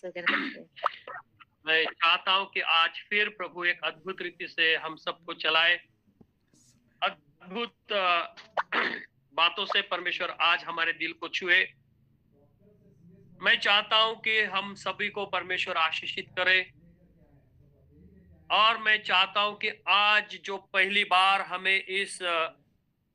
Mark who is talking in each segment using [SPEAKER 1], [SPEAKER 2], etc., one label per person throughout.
[SPEAKER 1] वगैरह।
[SPEAKER 2] मैं चाहता हूँ कि आज फिर प्रभु एक अद्भुत रीति से हम सबको चलाए, अद्भुत बातों से परमेश्वर आज हमारे दिल को छुए। मैं चाहता हूँ कि हम सभी को परमेश्वर आशीषित करे, और मैं चाहता हूँ कि आज जो पहली बार हमें इस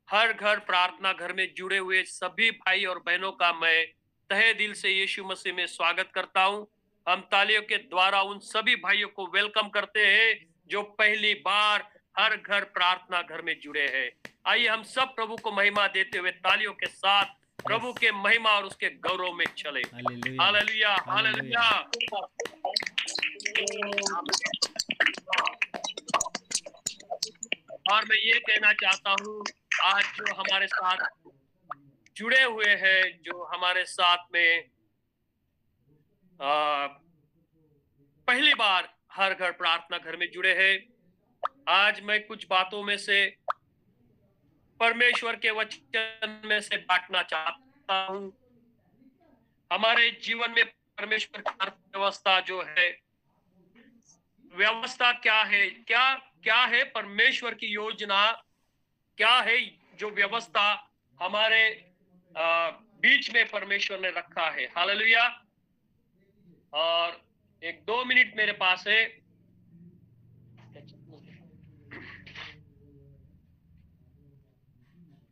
[SPEAKER 2] हर घर प्रार्थना घर में जुड़े हुए सभी भाई और बहनों का मैं तहे दिल से यीशु मसीह में स्वागत करता हूं। हम तालियों के द्वारा उन सभी भाइयों को वेलकम करते हैं जो पहली बार हर घर प्रार्थना घर में जुड़े हैं। आइए हम सब प्रभु को महिमा देते हुए तालियों के साथ प्रभु के महिमा और उसके गौरव में चले। Hallelujah, hallelujah. और मैं ये कहना चाहता हूँ, आज जो हमारे साथ जुड़े हुए हैं, जो हमारे साथ में पहली बार हर घर प्रार्थना घर में जुड़े हैं, आज मैं कुछ बातों में से परमेश्वर के वचन में से बांटना चाहता हूँ। हमारे जीवन में परमेश्वर की अर्थव्यवस्था जो है, व्यवस्था क्या है, क्या है परमेश्वर की योजना, क्या है जो व्यवस्था हमारे बीच में परमेश्वर ने रखा है। हालेलुया। और 1-2 मिनट मेरे पास है,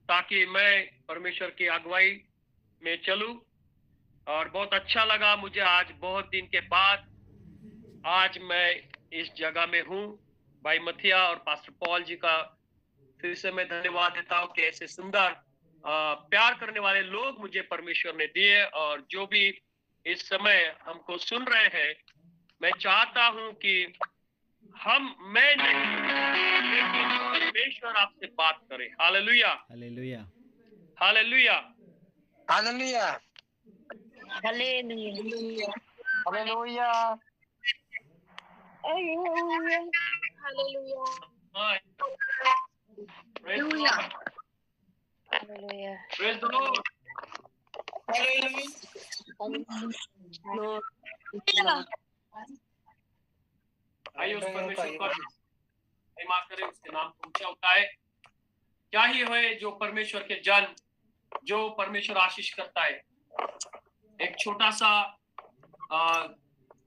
[SPEAKER 2] ताकि मैं परमेश्वर की अगुवाई में चलूं। और बहुत अच्छा लगा मुझे, आज बहुत दिन के बाद आज मैं इस जगह में हूं। भाई मथिया और पास्टर पॉल जी का फिर से मैं धन्यवाद देता हूं कि ऐसे सुंदर प्यार करने वाले लोग मुझे परमेश्वर ने दिए। और जो भी इस समय हमको सुन रहे हैं, मैं चाहता हूं कि मैं नहीं, लेकिन परमेश्वर आपसे बात करे। Hallelujah,
[SPEAKER 3] hallelujah,
[SPEAKER 2] hallelujah,
[SPEAKER 4] hallelujah,
[SPEAKER 1] hallelujah,
[SPEAKER 4] hallelujah,
[SPEAKER 1] hallelujah,
[SPEAKER 2] Praise the Lord.
[SPEAKER 1] Hallelujah,
[SPEAKER 2] Praise the Lord. आइए उस परमेश्वर को महिमा करें, उसके नाम को ऊंचा उठाए। क्या ही है जो परमेश्वर के जन, जो परमेश्वर आशीष करता है। एक छोटा सा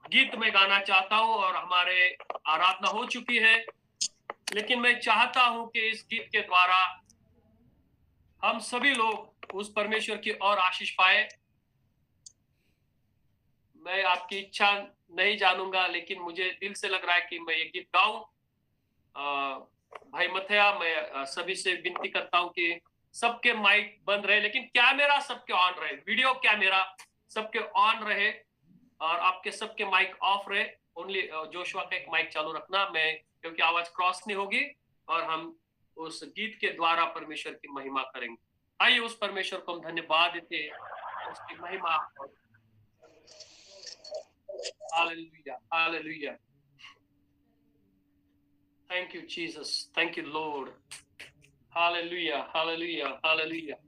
[SPEAKER 2] गीत में गाना चाहता हूं, और हमारे आराधना हो चुकी है, लेकिन मैं चाहता हूं कि इस गीत के द्वारा हम सभी लोग उस परमेश्वर की और आशीष पाए। मैं आपकी इच्छा नहीं जानूंगा, लेकिन मुझे दिल से लग रहा है कि मैं ये गीत गाऊं। भाई मथया, मैं सभी से विनती करता हूं कि सबके माइक बंद रहे, लेकिन कैमरा सबके ऑन रहे, वीडियो कैमरा सबके ऑन रहे, और आपके सबके माइक ऑफ रहे। ओनली जोशुआ का एक माइक चालू रखना, मैं क्योंकि आवाज क्रॉस नहीं होगी, और हम उस गीत के द्वारा परमेश्वर की महिमा करेंगे। आइए उस परमेश्वर को हम धन्यवाद देते हैं, उसकी महिमा। Hallelujah, hallelujah. Thank you, Jesus. Thank you, Lord. Hallelujah, hallelujah, hallelujah.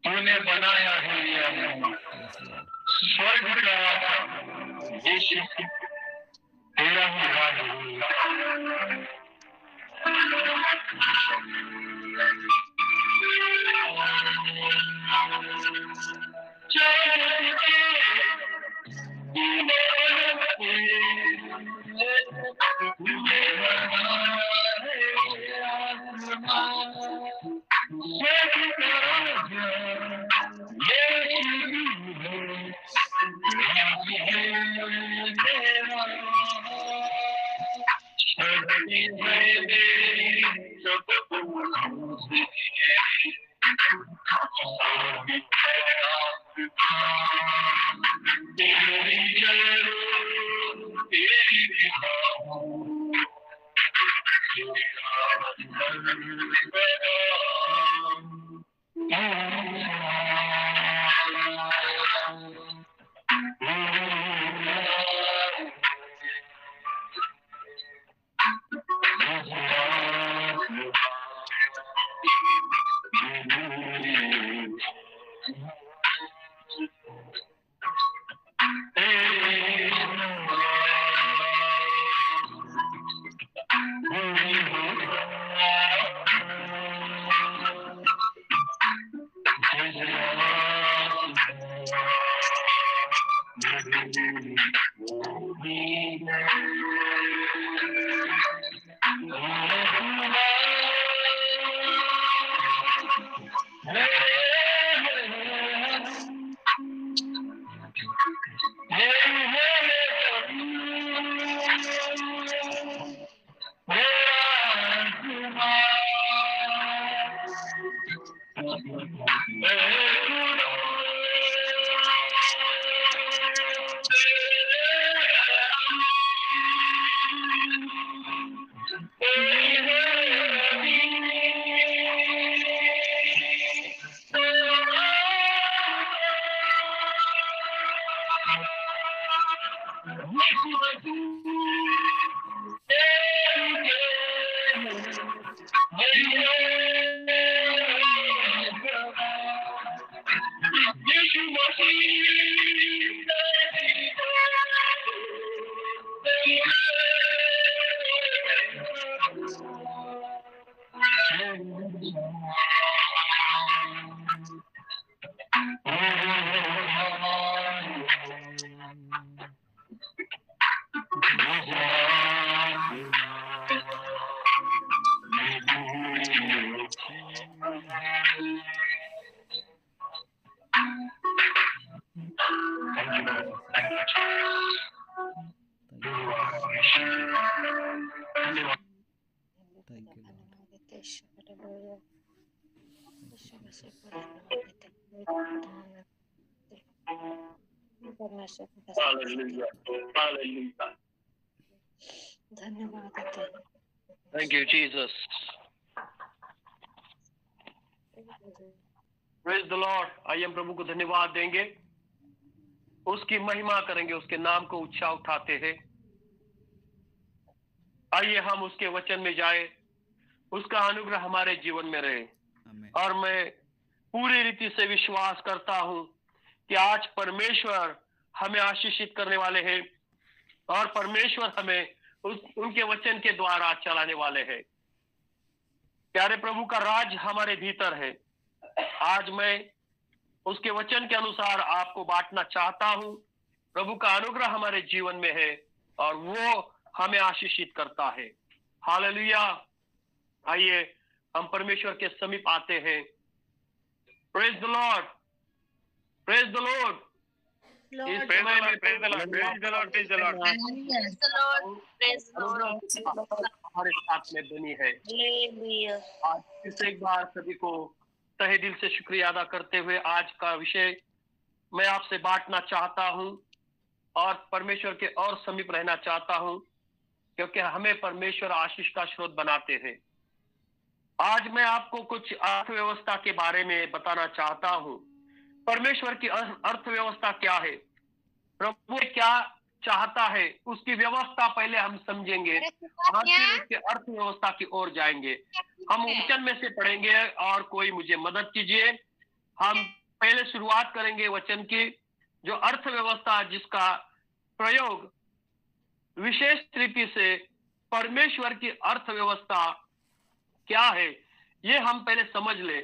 [SPEAKER 3] तूने बनाया है ये स्वर्ग का यीशु तेरा ही राज धन्यवाद।
[SPEAKER 5] Thank you, Lord.
[SPEAKER 1] धन्यवाद देते यीशु, हालेलुया। यीशु मसीह को धन्यवाद देते हैं, धन्यवाद देते हैं। परमेश्वर का
[SPEAKER 2] हालेलुया, हालेलुया।
[SPEAKER 1] धन्यवाद देते हैं।
[SPEAKER 2] Thank you Jesus. Praise the Lord. आइए हम प्रभु को धन्यवाद देंगे, उसकी महिमा करेंगे, उसके नाम को ऊंचा उठाते हैं। आइए हम उसके वचन में जाए, उसका अनुग्रह हमारे जीवन में रहे।
[SPEAKER 5] Amen.
[SPEAKER 2] और मैं पूरी रीति से विश्वास करता हूं कि आज परमेश्वर हमें आशीषित करने वाले हैं और परमेश्वर हमें उनके वचन के द्वारा चलाने वाले हैं। प्यारे प्रभु का राज हमारे भीतर है। आज मैं उसके वचन के अनुसार आपको बांटना चाहता हूं। प्रभु का अनुग्रह हमारे जीवन में है और वो हमें आशीषित करता है। हालेलुया। आइए हम परमेश्वर के समीप आते हैं। Praise the Lord, praise the Lord.
[SPEAKER 1] Lord,
[SPEAKER 2] praise the Lord, praise the Lord, praise the Lord.
[SPEAKER 1] praise the Lord, praise the Lord.
[SPEAKER 2] हमारे साथ में बनी है।
[SPEAKER 1] Hallelujah.
[SPEAKER 2] आज फिर से एक बार सभी को तहे दिल से शुक्रिया अदा करते हुए आज का विषय मैं आपसे बांटना चाहता हूं और परमेश्वर के और समीप रहना चाहता हूं, क्योंकि हमें परमेश्वर आशीष का स्रोत बनाते हैं। आज मैं आपको कुछ अर्थव्यवस्था के बारे में बताना चाहता हूं। परमेश्वर की अर्थव्यवस्था क्या है, प्रभु क्या चाहता है, उसकी व्यवस्था पहले हम समझेंगे और फिर उसके अर्थव्यवस्था की ओर जाएंगे। हम वचन में से पढ़ेंगे और कोई मुझे मदद कीजिए। हम पहले शुरुआत करेंगे वचन की, जो अर्थव्यवस्था जिसका प्रयोग विशेष रीति से परमेश्वर की अर्थव्यवस्था क्या है ये हम पहले समझ ले।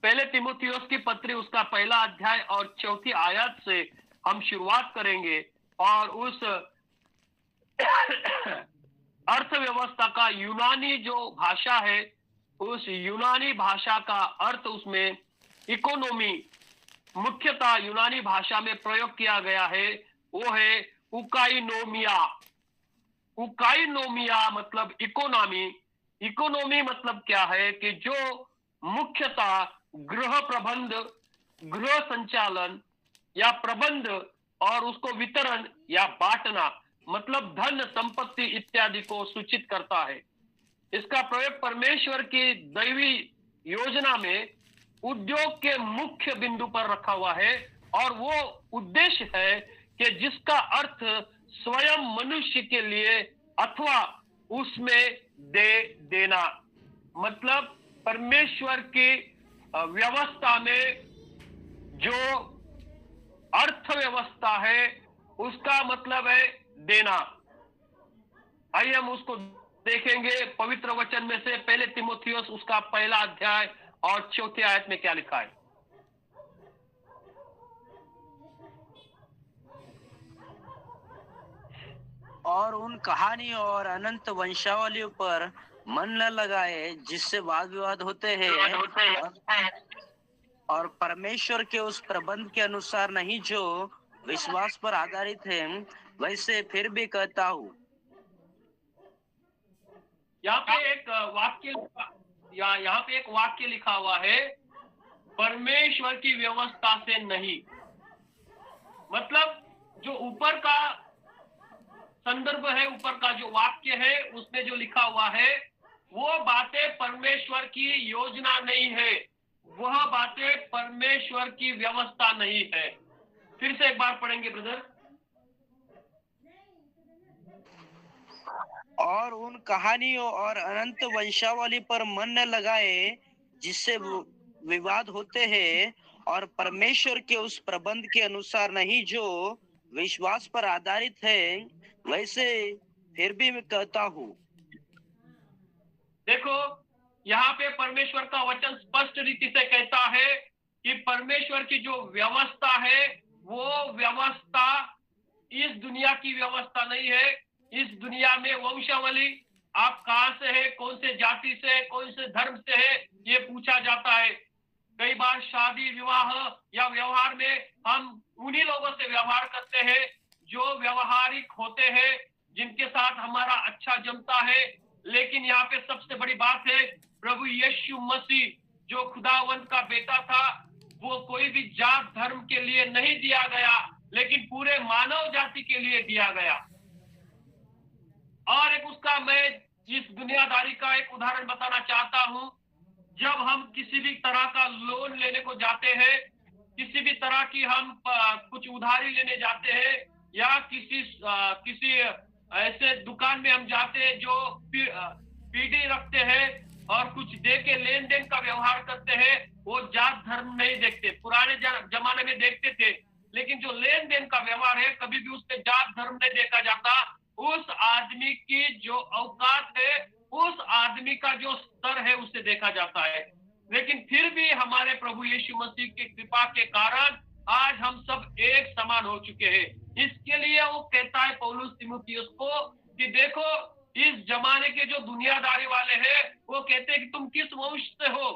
[SPEAKER 2] पहले तीमुथियुस की पत्री उसका पहला अध्याय और चौथी आयत से हम शुरुआत करेंगे और उस अर्थव्यवस्था का यूनानी जो भाषा है, उस यूनानी भाषा का अर्थ उसमें इकोनॉमी मुख्यतः यूनानी भाषा में प्रयोग किया गया है, वो है उकाइनोमिया। उकाइनोमिया मतलब इकोनॉमी। इकोनॉमी मतलब क्या है कि जो मुख्यतः गृह प्रबंध, गृह संचालन या प्रबंध और उसको वितरण या बांटना, मतलब धन संपत्ति इत्यादि को सूचित करता है। इसका प्रयोग परमेश्वर की दैवी योजना में उद्योग के मुख्य बिंदु पर रखा हुआ है और वो उद्देश्य है कि जिसका अर्थ स्वयं मनुष्य के लिए अथवा उसमें दे देना। मतलब परमेश्वर की व्यवस्था में जो अर्थव्यवस्था है उसका मतलब है देना। आइए हम उसको देखेंगे पवित्र वचन में से। पहले तीमुथियुस उसका पहला अध्याय और चौथे आयत में क्या लिखा है।
[SPEAKER 4] और उन कहानियों और अनंत वंशावलियों पर मन न लगाए जिससे वाद विवाद होते हैं और परमेश्वर के उस प्रबंध के अनुसार नहीं जो विश्वास पर आधारित है। वैसे फिर भी कहता हूँ।
[SPEAKER 2] यहाँ पे एक वाक्य लिखा हुआ है, परमेश्वर की व्यवस्था से नहीं। मतलब जो ऊपर का संदर्भ है, ऊपर का जो वाक्य है, उसमें जो लिखा हुआ है वो बातें परमेश्वर की योजना नहीं है, वह बातें परमेश्वर की व्यवस्था नहीं है। फिर से एक बार पढ़ेंगे ब्रदर।
[SPEAKER 4] और उन कहानियों और अनंत वंशावली पर मन न लगाए जिससे विवाद होते हैं और परमेश्वर के उस प्रबंध के अनुसार नहीं जो विश्वास पर आधारित है। वैसे फिर भी मैं कहता हूँ।
[SPEAKER 2] देखो यहाँ पे परमेश्वर का वचन स्पष्ट रीति से कहता है कि परमेश्वर की जो व्यवस्था है वो व्यवस्था इस दुनिया की व्यवस्था नहीं है। इस दुनिया में वंशावली, आप कहां से है, कौन से जाति से, कौन से धर्म से है, ये पूछा जाता है। कई बार शादी विवाह या व्यवहार में हम उन्हीं लोगों से व्यवहार करते हैं जो व्यवहारिक होते हैं, जिनके साथ हमारा अच्छा जमता है। लेकिन यहाँ पे सबसे बड़ी बात है, प्रभु यीशु मसीह जो खुदावंत का बेटा था, वो कोई भी जात धर्म के लिए नहीं दिया गया, लेकिन पूरे मानव जाति के लिए दिया गया। और एक उसका मैं इस दुनियादारी का एक उदाहरण बताना चाहता हूं। जब हम किसी भी तरह का लोन लेने को जाते हैं, किसी भी तरह की हम कुछ उधारी लेने जाते हैं, या किसी ऐसे दुकान में हम जाते हैं जो पीढ़ी रखते हैं और कुछ दे के लेन देन का व्यवहार करते हैं, वो जात धर्म नहीं देखते। पुराने जमाने में देखते थे, लेकिन जो लेन देन का व्यवहार है, कभी भी उसमें जात धर्म नहीं देखा जाता। उस आदमी की जो औकात है, उस आदमी का जो स्तर है, उसे देखा जाता है। लेकिन फिर भी हमारे प्रभु यीशु मसीह की कृपा के कारण आज हम सब एक समान हो चुके हैं। इसके लिए वो कहता है पौलुस तीमुथियुस को कि देखो, इस जमाने के जो दुनियादारी वाले हैं, वो कहते हैं कि तुम किस वंश से हो।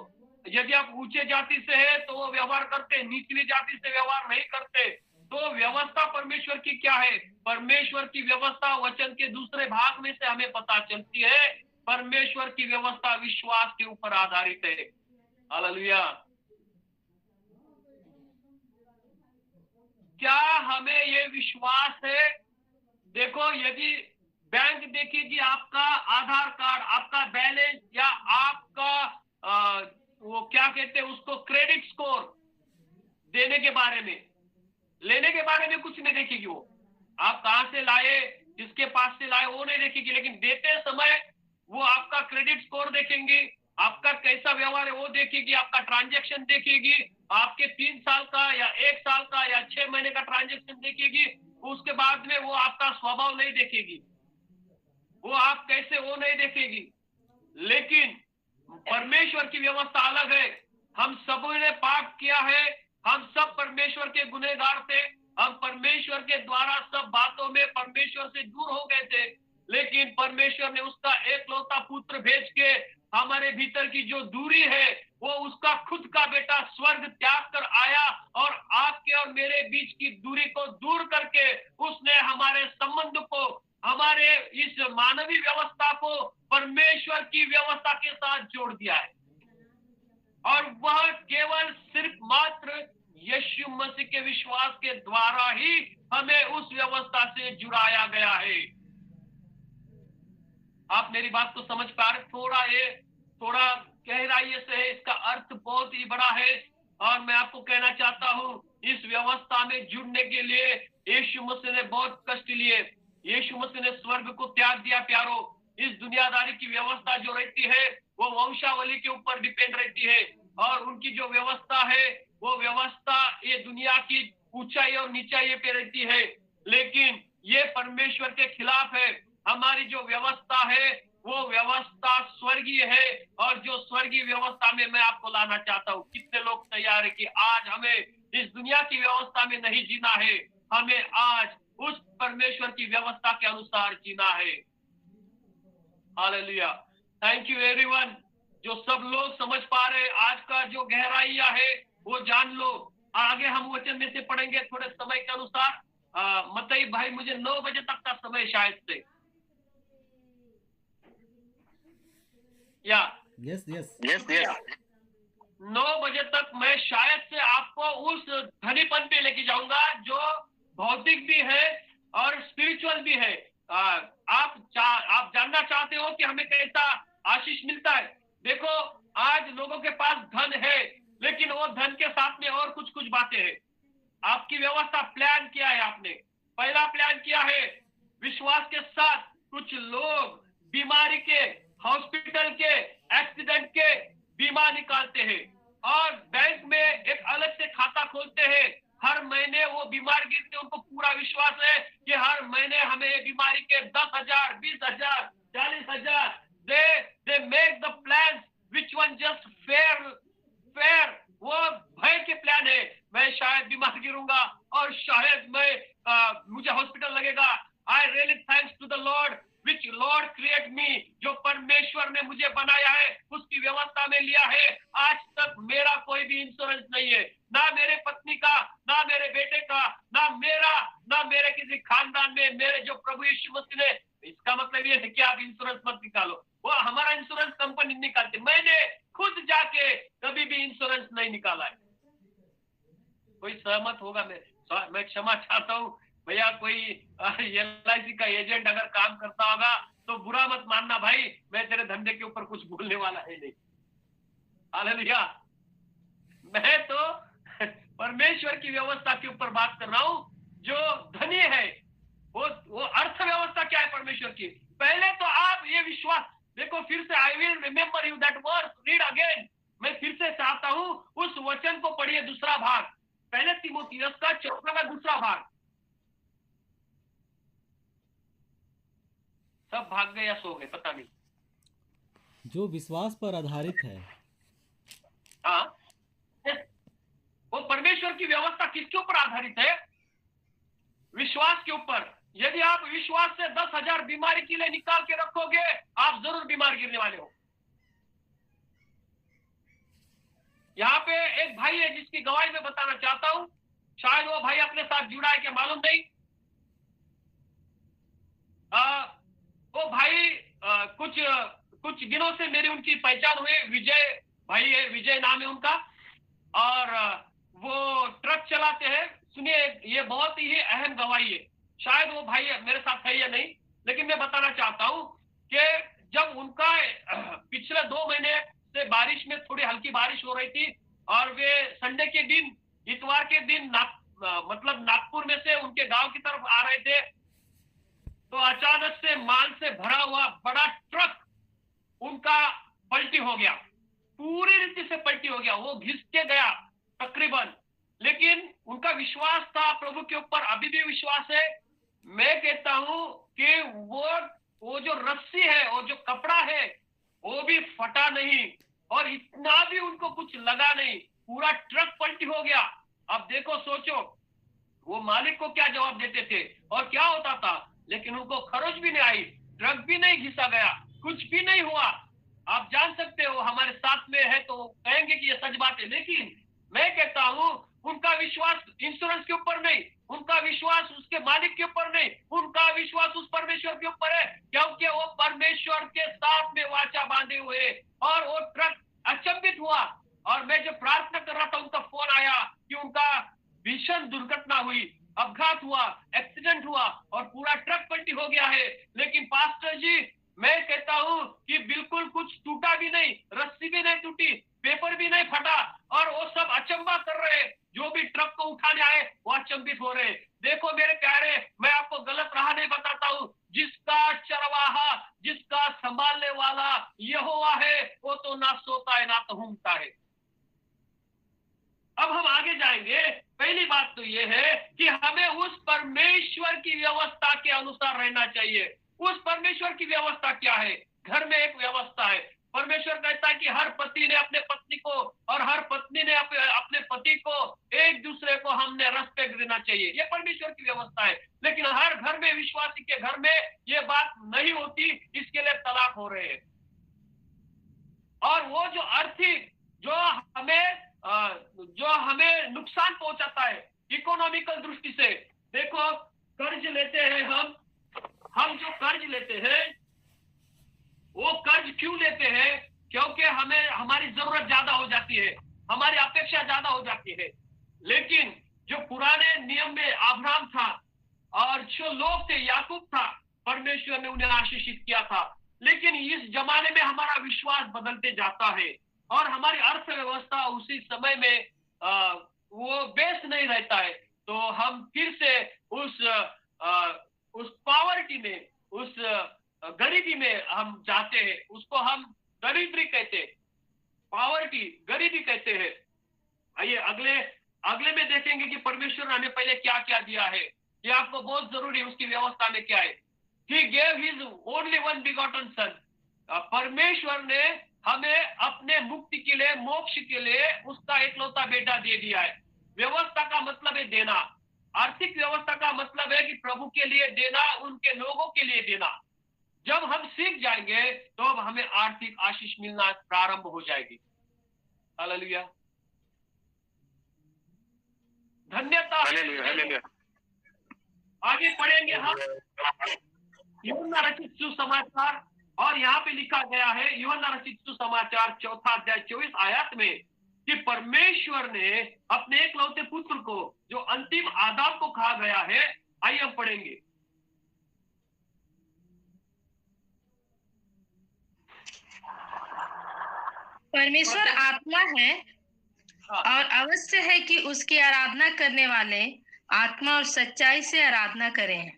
[SPEAKER 2] यदि आप ऊंचे जाति से है तो वो व्यवहार करते, निचली जाति से व्यवहार नहीं करते। तो व्यवस्था परमेश्वर की क्या है? परमेश्वर की व्यवस्था वचन के दूसरे भाग में से हमें पता चलती है। परमेश्वर की व्यवस्था विश्वास के ऊपर आधारित है। हालेलुया। क्या हमें ये विश्वास है? देखो, यदि बैंक देखेगी आपका आधार कार्ड, आपका बैलेंस, या आपका वो क्या कहते हैं उसको, क्रेडिट स्कोर देने के बारे में, लेने के बारे में कुछ नहीं देखेगी। वो आप कहां से लाए, किसके पास से लाए, वो नहीं देखेगी। लेकिन देते समय वो आपका क्रेडिट स्कोर देखेंगी, आपका कैसा व्यवहार है वो देखेगी, आपका ट्रांजैक्शन देखेगी, आपके 3 साल का या 1 साल का या 6 महीने का ट्रांजैक्शन देखेगी। उसके बाद में वो आपका स्वभाव नहीं देखेगी, वो आप कैसे, वो नहीं देखेगी। लेकिन परमेश्वर की व्यवस्था अलग है। हम सबों ने पाप किया है, हम सब परमेश्वर के गुनहगार थे, हम परमेश्वर के द्वारा सब बातों में परमेश्वर से दूर हो गए थे। लेकिन परमेश्वर ने उसका एकलौता पुत्र भेज के हमारे भीतर की जो दूरी है, वो उसका खुद का बेटा स्वर्ग त्याग कर आया और आपके और मेरे बीच की दूरी को दूर करके उसने हमारे संबंध को, हमारे इस मानवीय व्यवस्था को परमेश्वर की व्यवस्था के साथ जोड़ दिया है। और वह केवल सिर्फ मात्र यीशु मसीह के विश्वास के द्वारा ही हमें उस व्यवस्था से जुड़ाया गया है। आप मेरी बात को समझ पा रहे? थोड़ा गहराई से है, इसका अर्थ बहुत ही बड़ा है। और मैं आपको कहना चाहता हूं, इस व्यवस्था में जुड़ने के लिए यीशु मसीह ने बहुत कष्ट लिए। यीशु मसीह ने स्वर्ग को त्याग दिया। प्यारो, इस दुनियादारी की व्यवस्था जो रहती है, वो वंशावली के ऊपर डिपेंड रहती है। और उनकी जो व्यवस्था है, वो व्यवस्था ये दुनिया की ऊंचाई और नीचाई पे रहती है। लेकिन ये परमेश्वर के खिलाफ है। हमारी जो व्यवस्था है, वो व्यवस्था स्वर्गीय है। और जो स्वर्गीय व्यवस्था में मैं आपको लाना चाहता हूँ। कितने लोग तैयार है कि आज हमें इस दुनिया की व्यवस्था में नहीं जीना है, हमें आज उस परमेश्वर की व्यवस्था के अनुसार जीना है। हालेलुया। Thank you everyone. जो सब लोग समझ पा रहे, आज का जो गहराइयां है वो जान लो। आगे हम वचन में से पढ़ेंगे थोड़े समय के अनुसार। मत्ती भाई, मुझे 9 बजे तक का समय शायद से, या
[SPEAKER 5] यस
[SPEAKER 2] 9 बजे तक मैं शायद से आपको उस धनीपन पे लेके जाऊंगा जो भौतिक भी है और स्पिरिचुअल भी है। आप जानना चाहते हो कि हमें कैसा आशीष मिलता है? देखो, आज लोगों के पास धन है, लेकिन वो धन के साथ में और कुछ बातें हैं। आपकी व्यवस्था प्लान किया है आपने। पहला प्लान किया है, विश्वास के साथ कुछ लोग बीमारी के, हॉस्पिटल के, एक्सीडेंट के बीमा निकालते हैं और बैंक में एक अलग से खाता खोलते हैं। हर महीने वो बीमार गिरते, उनको पूरा विश्वास है कि हर महीने हमें ये बीमारी के 10,000, 20,000, 40,000, they make the plans which one just fair, वो भय के प्लान है। मैं शायद बीमार गिरूंगा और शायद मैं मुझे हॉस्पिटल लगेगा। I really thanks to the Lord which Lord create me, जो परमेश्वर ने मुझे बनाया है उसकी व्यवस्था में लिया है, आज तक मेरा कोई भी इंश्योरेंस नहीं है, ना मेरे पत्नी का, ना मेरे बेटे का, ना मेरा, ना मेरे किसी खानदान में, मेरे जो प्रभु यीशु मसीह ने। इसका मतलब ये है कि आप इंश्योरेंस मत निकालो, वो हमारा इंश्योरेंस कंपनी निकालती, मैंने खुद जाके कभी भी इंश्योरेंस नहीं निकाला है। कोई सहमत होगा? मैं क्षमा चाहता हूँ भैया, कोई LIC का एजेंट अगर काम करता होगा तो बुरा मत मानना भाई, मैं तेरे धंधे के ऊपर कुछ बोलने वाला है नहीं। हालेलुया। मैं तो परमेश्वर की व्यवस्था के ऊपर बात कर रहा हूं, जो धनी है, वो अर्थव्यवस्था क्या है परमेश्वर की। पहले तो आप ये विश्वास देखो, फिर से I will remember you that verse, read again. मैं फिर से चाहता हूं उस वचन को पढ़िए, दूसरा भाग, पहले तीमुथियुस का 4 का दूसरा भाग। सब भाग गए या सो गए पता नहीं।
[SPEAKER 5] जो विश्वास पर आधारित है।
[SPEAKER 2] हाँ, वो परमेश्वर की व्यवस्था किसके ऊपर आधारित है? विश्वास के ऊपर। यदि आप विश्वास से 10,000 बीमारी के लिए निकाल के रखोगे, आप जरूर बीमार गिरने वाले हो। यहाँ पे एक भाई है जिसकी गवाही मैं बताना चाहता हूं, शायद वो भाई अपने साथ जुड़ा है क्या मालूम नहीं। वो भाई कुछ दिनों से मेरी उनकी पहचान हुई। विजय भाई है, विजय नाम है उनका, और वो ट्रक चलाते हैं। सुनिए, ये बहुत ही अहम गवाही है, शायद वो भाई मेरे साथ है या नहीं, लेकिन मैं बताना चाहता हूं कि जब उनका पिछले 2 महीने से बारिश में, थोड़ी हल्की बारिश हो रही थी, और वे संडे के दिन, इतवार के दिन मतलब नागपुर में से उनके गांव की तरफ आ रहे थे, तो अचानक से माल से भरा हुआ बड़ा ट्रक उनका पलटी हो गया, पूरी रीति से पलटी हो गया, वो घिस के गया तकरीबन। लेकिन उनका विश्वास था प्रभु के ऊपर, अभी भी विश्वास है। मैं कहता हूं कि वो जो रस्सी है, वो जो कपड़ा है, वो भी फटा नहीं, और इतना भी उनको कुछ लगा नहीं, पूरा ट्रक पलटी हो गया। अब देखो, सोचो वो मालिक को क्या जवाब देते थे और क्या होता था, लेकिन उनको खरोच भी नहीं आई, ट्रक भी नहीं घिसा गया, कुछ भी नहीं हुआ। आप जान सकते हो, हमारे साथ में है तो कहेंगे कि ये सच बात है, लेकिन मैं कहता हूं उनका विश्वास इंश्योरेंस के ऊपर नहीं, उनका विश्वास उसके मालिक के ऊपर नहीं, उनका विश्वास उस परमेश्वर के ऊपर है, क्योंकि वो परमेश्वर के साथ में वाचा बांधे हुए। और वो ट्रक अचंभित हुआ, और मैं जब प्रार्थना कर रहा था उनका फोन आया कि उनका भीषण दुर्घटना हुई, अपघात हुआ, एक्सीडेंट हुआ, और पूरा ट्रक पलटी हो गया है। लेकिन पास्टर जी, मैं कहता हूं कि बिल्कुल कुछ टूटा भी नहीं, रस्सी भी नहीं टूटी, पेपर भी नहीं फटा, और वो सब अचंबा कर रहे, जो भी ट्रक को उठाने आए वो अचंबित हो रहे। देखो मेरे प्यारे, मैं आपको गलत राह नहीं बताता हूं, जिसका चरवाहा, जिसका संभालने वाला यहोवा है, वो तो ना सोता है ना तो ऊँघता है। अब हम आगे जाएंगे। पहली बात तो ये है कि हमें उस परमेश्वर की व्यवस्था के अनुसार रहना चाहिए। उस परमेश्वर की व्यवस्था क्या है? घर में एक व्यवस्था है। परमेश्वर कहता है कि हर पति ने अपने पत्नी को, और हर पत्नी ने अपने पति को, एक दूसरे को हमने रेस्पेक्ट देना चाहिए, ये परमेश्वर की व्यवस्था है। लेकिन हर घर में, विश्वासी के घर में ये बात नहीं होती, इसके लिए तलाक हो रहे हैं। और वो जो आर्थिक, जो हमें नुकसान पहुंचाता है इकोनॉमिकल दृष्टि से, देखो कर्ज लेते हैं हम जो कर्ज लेते हैं, वो कर्ज क्यों लेते हैं? क्योंकि हमें हमारी जरूरत ज्यादा हो जाती है, हमारी अपेक्षा ज्यादा हो जाती है। लेकिन जो पुराने नियम में अब्राहम था, और जो लोग थे, याकूब था, परमेश्वर ने उन्हें आशीषित किया था। लेकिन इस जमाने में हमारा विश्वास बदलते जाता है, और हमारी अर्थव्यवस्था उसी समय में वो बेस नहीं रहता है, तो हम फिर से उस पॉवर्टी में, उस गरीबी में हम जाते हैं। उसको हम गरीबी कहते हैं, पॉवर्टी, गरीबी कहते हैं। आइए अगले में देखेंगे कि परमेश्वर ने हमें पहले क्या क्या दिया है। ये आपको बहुत जरूरी है, उसकी व्यवस्था में क्या है। He gave his only one begotten son. परमेश्वर ने हमें अपने मुक्ति के लिए, मोक्ष के लिए उसका एकलौता बेटा दे दिया है। व्यवस्था का मतलब है देना। आर्थिक व्यवस्था का मतलब है कि प्रभु के लिए देना, उनके लोगों के लिए देना। जब हम सीख जाएंगे तो अब हमें आर्थिक आशीष मिलना प्रारंभ हो जाएगी। हालेलुया, धन्यता।
[SPEAKER 3] हालेलुया।
[SPEAKER 2] आगे पढ़ेंगे हम यूहन्ना रचित सुसमाचार, और यहाँ पे लिखा गया है यूहन्ना रचित सुसमाचार 4 अध्याय 24 आयत में कि परमेश्वर ने अपने एकलौते पुत्र को, जो अंतिम आदम को कहा गया है, आइए हम पढ़ेंगे।
[SPEAKER 1] परमेश्वर आत्मा है और अवश्य है कि उसकी आराधना करने वाले आत्मा और सच्चाई से आराधना करें।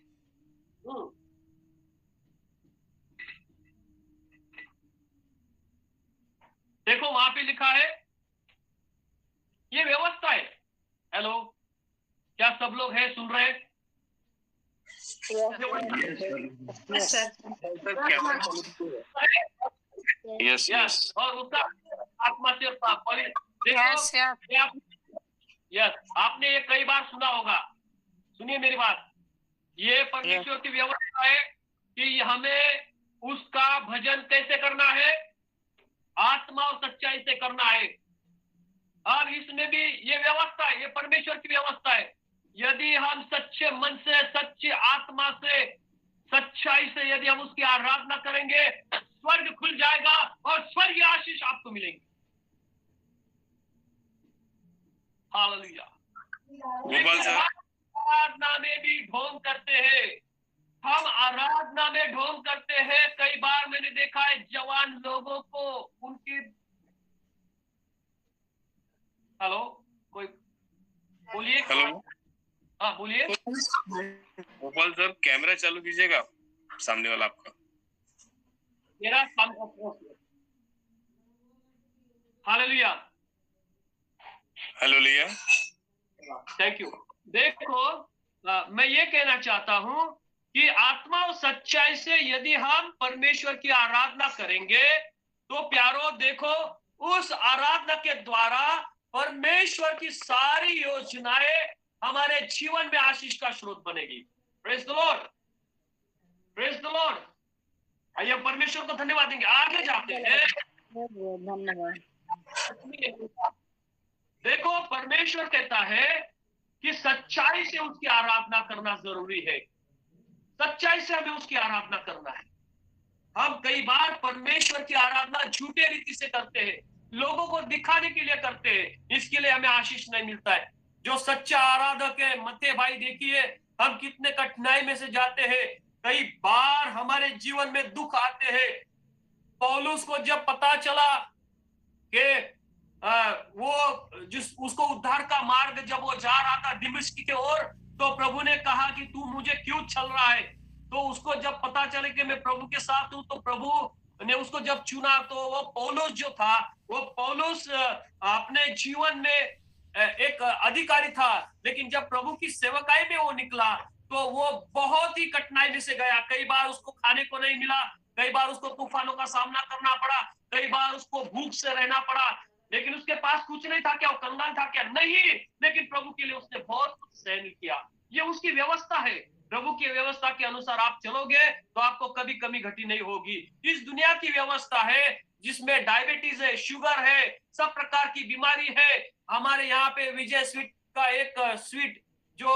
[SPEAKER 2] देखो वहां पे लिखा है, ये व्यवस्था है। हेलो, क्या सब लोग हैं, सुन रहे हैं?
[SPEAKER 3] Yes yes.
[SPEAKER 2] और उसका आत्मा से देखो, यस, आपने ये कई बार सुना होगा। सुनिए मेरी बात, ये परमेश्वर की व्यवस्था है कि हमें उसका भजन कैसे करना है, आत्मा और सच्चाई से करना है। अब इसमें भी ये व्यवस्था है, ये परमेश्वर की व्यवस्था है। यदि हम सच्चे मन से, सच्ची आत्मा से, सच्चाई से यदि हम उसकी आराधना करेंगे, स्वर्ग खुल जाएगा और स्वर्गीय आशीष आपको मिलेंगे। हालेलुया।
[SPEAKER 3] गोपाल सर,
[SPEAKER 2] आराधना में भी ढोंग करते हैं, हम आराधना में ढोंग करते हैं। कई बार मैंने देखा है जवान लोगों को उनकी, हेलो कोई बोलिए।
[SPEAKER 3] हेलो,
[SPEAKER 2] हाँ बोलिए।
[SPEAKER 3] गोपाल सर कैमरा चालू कीजिएगा, सामने वाला आपका।
[SPEAKER 2] मेरा हालेलुया,
[SPEAKER 3] हालेलुया।
[SPEAKER 2] Thank you. देखो मैं ये कहना चाहता हूं कि आत्मा और सच्चाई से यदि हम परमेश्वर की आराधना करेंगे तो प्यारो देखो, उस आराधना के द्वारा परमेश्वर की सारी योजनाएं हमारे जीवन में आशीष का स्रोत बनेगी। Praise the Lord, praise the Lord. आइए हम परमेश्वर को धन्यवाद देंगे। आगे जाते हैं।
[SPEAKER 1] धन्यवाद।
[SPEAKER 2] देखो परमेश्वर कहता है कि सच्चाई से उसकी आराधना करना जरूरी है। सच्चाई से हमें उसकी आराधना करना है। हम कई बार परमेश्वर की आराधना झूठे रीति से करते हैं, लोगों को दिखाने के लिए करते हैं, इसके लिए हमें आशीष नहीं मिलता है। जो सच्चा आराधक है, मते भाई देखिए हम कितने कठिनाई में से जाते हैं। कई बार हमारे जीवन में दुख आते हैं। पौलुस को जब पता चला कि वो उसको उद्धार का मार्ग जब वो जा रहा था दमिश्क की ओर, तो प्रभु ने कहा कि तू मुझे क्यों चल रहा है। तो उसको जब पता चले कि मैं प्रभु के साथ हूं, तो प्रभु ने उसको जब चुना, तो वो पौलुस जो था, वो पौलुस अपने जीवन में एक अधिकारी था, लेकिन जब प्रभु की सेवकाई में वो निकला तो वो बहुत ही कठिनाई में से गया। कई बार उसको खाने को नहीं मिला, कई बार उसको तूफानों का सामना करना पड़ा, कई बार उसको भूख से रहना पड़ा, लेकिन उसके पास कुछ नहीं था क्या? वो कंगाल था क्या? नहीं, लेकिन प्रभु के लिए उसने बहुत कुछ सहन किया। ये उसकी व्यवस्था है। प्रभु की व्यवस्था के अनुसार आप चलोगे तो आपको कभी कमी घटी नहीं होगी। इस दुनिया की व्यवस्था है जिसमें डायबिटीज है, शुगर है, सब प्रकार की बीमारी है। हमारे यहाँ पे विजय स्वीट का एक स्वीट जो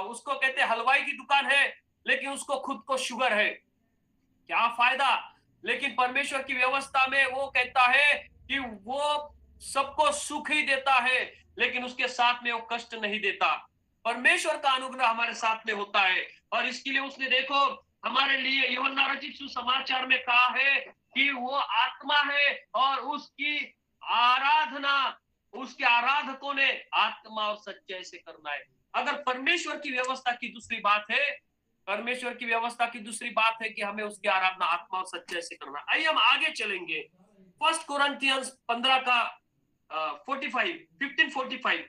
[SPEAKER 2] उसको कहते हैं हलवाई की दुकान है, लेकिन उसको खुद को शुगर है, क्या फायदा? लेकिन परमेश्वर की व्यवस्था में वो कहता है कि वो सबको सुख ही देता है, लेकिन उसके साथ में वो कष्ट नहीं देता। परमेश्वर का अनुग्रह हमारे साथ में होता है, और इसके लिए उसने देखो हमारे लिए यूहन्ना रचित सुसमाचार में कहा है कि वो आत्मा है और उसकी आराधना उसके आराधकों ने आत्मा और सच्चाई से करना है। अगर परमेश्वर की व्यवस्था की दूसरी बात है, परमेश्वर की व्यवस्था की दूसरी बात है कि हमें उसकी आराधना आत्मा और सच्चाई से करना। आइए हम आगे चलेंगे। 1 कोरिन्थियंस 15 का 15:45,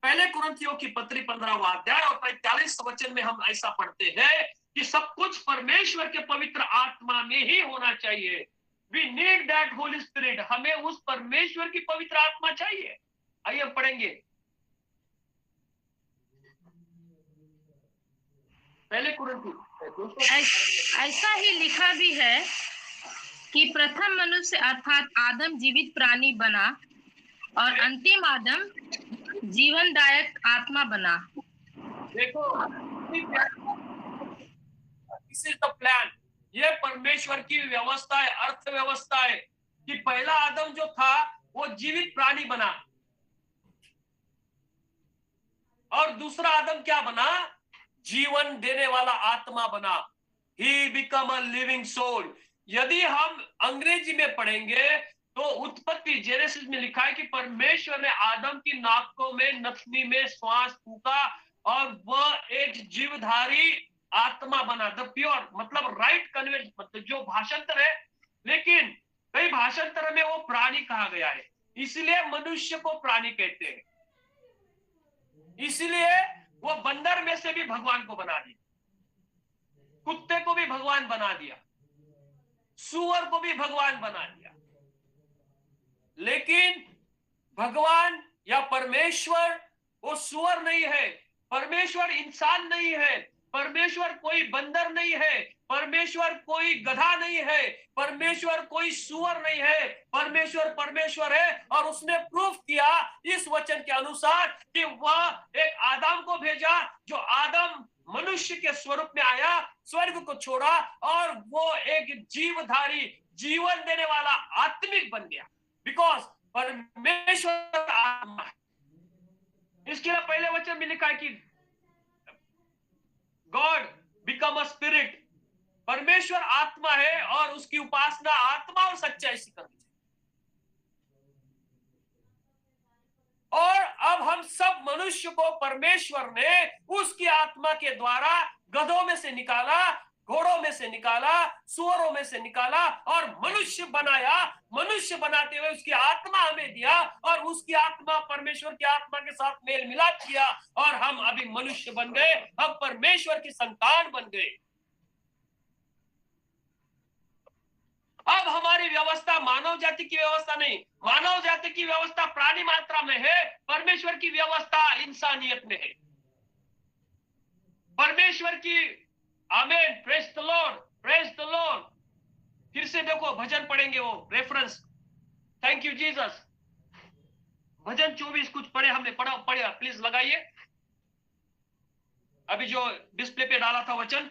[SPEAKER 2] पहले कुरिन्थियों की पत्री 15वां अध्याय और 45 वचन में हम ऐसा पढ़ते हैं कि सब कुछ परमेश्वर के पवित्र आत्मा में ही होना चाहिए। We need that Holy Spirit. हमें उस परमेश्वर की पवित्र आत्मा चाहिए। आइए हम पढ़ेंगे पहले कुरिन्थियों
[SPEAKER 6] ऐसा ही लिखा भी है कि प्रथम मनुष्य अर्थात आदम जीवित प्राणी बना और अंतिम आदम जीवनदायक आत्मा बना।
[SPEAKER 2] देखो, दिस इज द प्लान। ये परमेश्वर की व्यवस्था है, अर्थव्यवस्था है कि पहला आदम जो था वो जीवित प्राणी बना और दूसरा आदम क्या बना? जीवन देने वाला आत्मा बना। He become a living soul. यदि हम अंग्रेजी में पढ़ेंगे तो उत्पत्ति जेनेसिस में लिखा है कि परमेश्वर ने आदम की नाकों में, नथनी में श्वास फूका और वह एक जीवधारी आत्मा बना। द प्योर मतलब राइट कन्वर्ट, मतलब जो भाषांतर है, लेकिन कई भाषांतर में वो प्राणी कहा गया है, इसलिए मनुष्य को प्राणी कहते हैं। इसलिए वो बंदर में से भी भगवान को बना दिया, कुत्ते को भी भगवान बना दिया, सूअर को भी भगवान बना दिया। लेकिन भगवान या परमेश्वर वो सूअर नहीं है, परमेश्वर इंसान नहीं है, परमेश्वर कोई बंदर नहीं है, परमेश्वर कोई गधा नहीं है, परमेश्वर कोई सूअर नहीं है। परमेश्वर परमेश्वर है और उसने प्रूफ किया इस वचन के अनुसार कि वह एक आदम को भेजा जो आदम मनुष्य के स्वरूप में आया, स्वर्ग को छोड़ा और वो एक जीवधारी, जीवन देने वाला आत्मिक बन गया। बिकॉज परमेश्वर आत्मा है। इसके लिए पहले वचन में लिखा है कि गॉड बिकम अ स्पिरिट। परमेश्वर आत्मा है और उसकी उपासना आत्मा और सच्चाई से करनी चाहिए। और अब हम सब मनुष्य को परमेश्वर ने उसकी आत्मा के द्वारा गधों में से निकाला, घोड़ों में से निकाला, सूअरों में से निकाला और मनुष्य बनाया। मनुष्य बनाते हुए उसकी आत्मा हमें दिया और उसकी आत्मा परमेश्वर की आत्मा के साथ मेल मिलाप किया और हम अभी मनुष्य बन गए, हम परमेश्वर की संतान बन गए। अब हमारी व्यवस्था मानव जाति की व्यवस्था नहीं, मानव जाति की व्यवस्था प्राणी मात्रा में है, परमेश्वर की व्यवस्था इंसानियत में है। परमेश्वर की amen, praise the Lord, praise the Lord. फिर से देखो भजन पढ़ेंगे, वो रेफरेंस, थैंक यू जीसस। भजन 24 कुछ पढ़े हमने, पढ़ा प्लीज लगाइए। अभी जो डिस्प्ले पे डाला था वचन,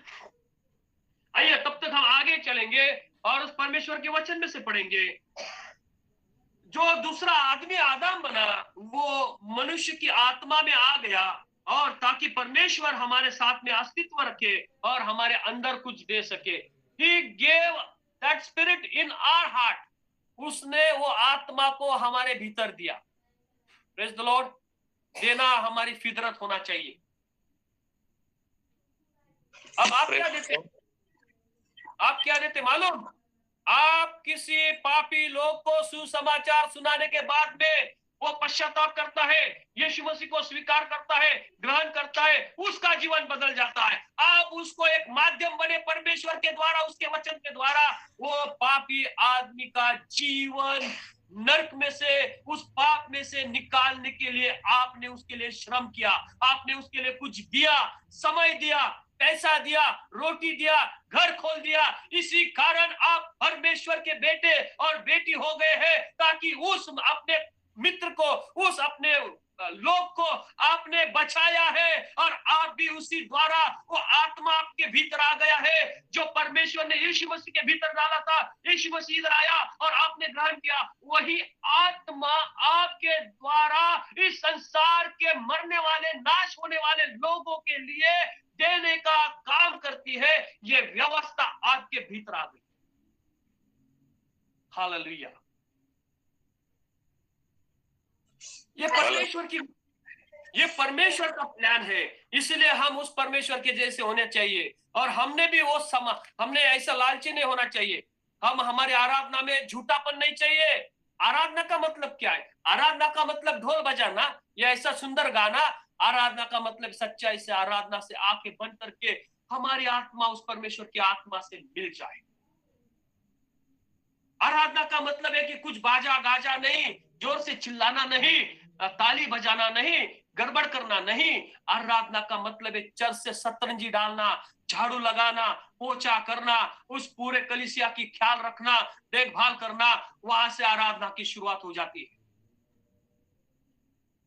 [SPEAKER 2] आइए तब तक हम आगे चलेंगे और उस परमेश्वर के वचन में से पढ़ेंगे। जो दूसरा आदमी आदम बना वो मनुष्य की आत्मा में आ गया और ताकि परमेश्वर हमारे साथ में अस्तित्व रखे और हमारे अंदर कुछ दे सके। He gave that spirit in our heart. उसने वो आत्मा को हमारे भीतर दिया। Praise the Lord। देना हमारी फितरत होना चाहिए। अब आप क्या देते, आप क्या देते मालूम? आप किसी पापी लोग को सुसमाचार सुनाने के बाद में वो पश्चाताप करता है, यीशु मसीह को स्वीकार करता है, ग्रहण करता है, उसका जीवन बदल जाता है। आप उसको एक माध्यम बने परमेश्वर के द्वारा, उसके वचन के द्वारा, वो पापी आदमी का जीवन नरक में से, उस पाप में से निकालने के लिए आपने उसके लिए श्रम किया, आपने उसके लिए कुछ दिया, समय दिया, पैसा दिया, रोटी दिया, घर खोल दिया। इसी कारण आप परमेश्वर के बेटे और बेटी हो गए हैं, ताकि उस अपने मित्र को, उस अपने लोग को आपने बचाया है और आप भी उसी द्वारा वो आत्मा आपके भीतर आ गया है जो परमेश्वर ने यीशु मसीह के भीतर डाला था। यीशु मसीह इधर आया और आपने ग्रहण किया, वही आत्मा आपके द्वारा इस संसार के मरने वाले, नाश होने वाले लोगों के लिए देने का काम करती है। ये व्यवस्था आपके भीतर आ गई। हालेलुया। ये परमेश्वर का प्लान है, इसलिए हम उस परमेश्वर के जैसे होने चाहिए। और हमने भी वो हमने ऐसा लालची नहीं होना चाहिए। हम हमारे आराधना में झूठापन नहीं चाहिए। आराधना का मतलब क्या है? आराधना का मतलब ढोल बजाना या ऐसा सुंदर गाना। आराधना का मतलब सच्चाई से, आराधना से आंखें बंद करके हमारी आत्मा उस परमेश्वर की आत्मा से मिल जाए। आराधना का मतलब है कि कुछ बाजा गाजा नहीं, जोर से चिल्लाना नहीं, ताली बजाना नहीं, गड़बड़ करना नहीं। आराधना का मतलब है चर्च से शतरंजी डालना, झाड़ू लगाना, पोछा करना, उस पूरे कलीसिया की ख्याल रखना, देखभाल करना, वहां से आराधना की शुरुआत हो जाती है।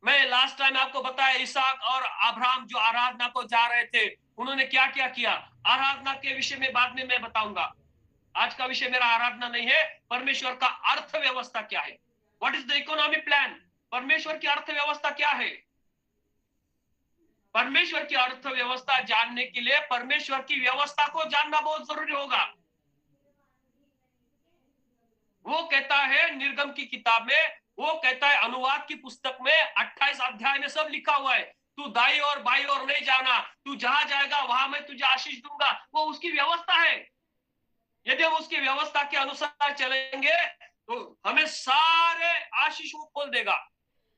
[SPEAKER 2] मैं लास्ट टाइम आपको बताया, इसहाक और अब्राहम जो आराधना को जा रहे थे, उन्होंने क्या क्या किया। आराधना के विषय में बाद में मैं बताऊंगा। आज का विषय मेरा आराधना नहीं है, परमेश्वर का अर्थव्यवस्था क्या है, what is the economic plan. परमेश्वर की अर्थव्यवस्था क्या है। परमेश्वर की अर्थव्यवस्था जानने के लिए परमेश्वर की व्यवस्था को जानना बहुत जरूरी होगा। वो कहता है निर्गम की किताब में, वो कहता है अनुवाद की पुस्तक में 28 अध्याय में सब लिखा हुआ है, तू दाई और बाई और नहीं जाना, तू जहां जाएगा वहां मैं तुझे आशीष दूंगा। वो उसकी व्यवस्था है। यदि हम उसकी व्यवस्था के अनुसार चलेंगे तो हमें सारे आशीष वो खोल देगा।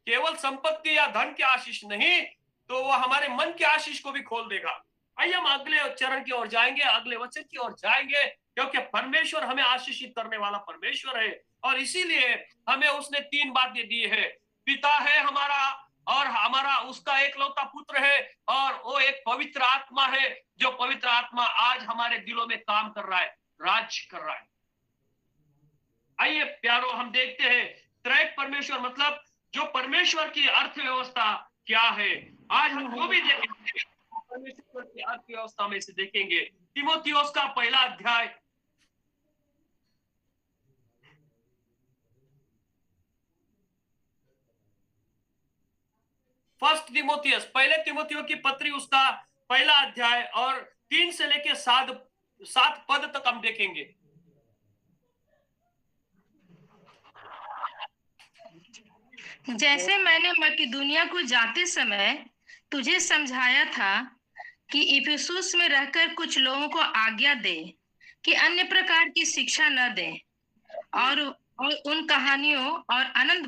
[SPEAKER 2] केवल संपत्ति या धन के आशीष नहीं, तो वो हमारे मन के आशीष को भी खोल देगा। आइए हम अगले चरण की ओर जाएंगे, अगले वचन की ओर जाएंगे, क्योंकि परमेश्वर हमें आशीषित करने वाला परमेश्वर है। और इसीलिए हमें उसने 3 बातें दी है। पिता है हमारा, और हमारा उसका एकलौता पुत्र है, और वो एक पवित्र आत्मा है, जो पवित्र आत्मा आज हमारे दिलों में काम कर रहा है, राज कर रहा है। आइए प्यारो, हम देखते हैं त्रैक परमेश्वर मतलब जो परमेश्वर की अर्थव्यवस्था क्या है। आज हम वो भी देखेंगे, परमेश्वर की अर्थव्यवस्था में से देखेंगे। तीमुथियुस का पहला अध्याय, फर्स्ट तीमुथियुस, पहले तीमुथियुस की पत्री उसका पहला अध्याय और 3 से लेके 7 पद तक हम देखेंगे।
[SPEAKER 6] जैसे मैंने मकिदुनिया को जाते समय तुझे समझाया था कि इफिसुस में रहकर कुछ लोगों को आज्ञा दे कि अन्य प्रकार की शिक्षा न दे, और उन कहानियों और अनंत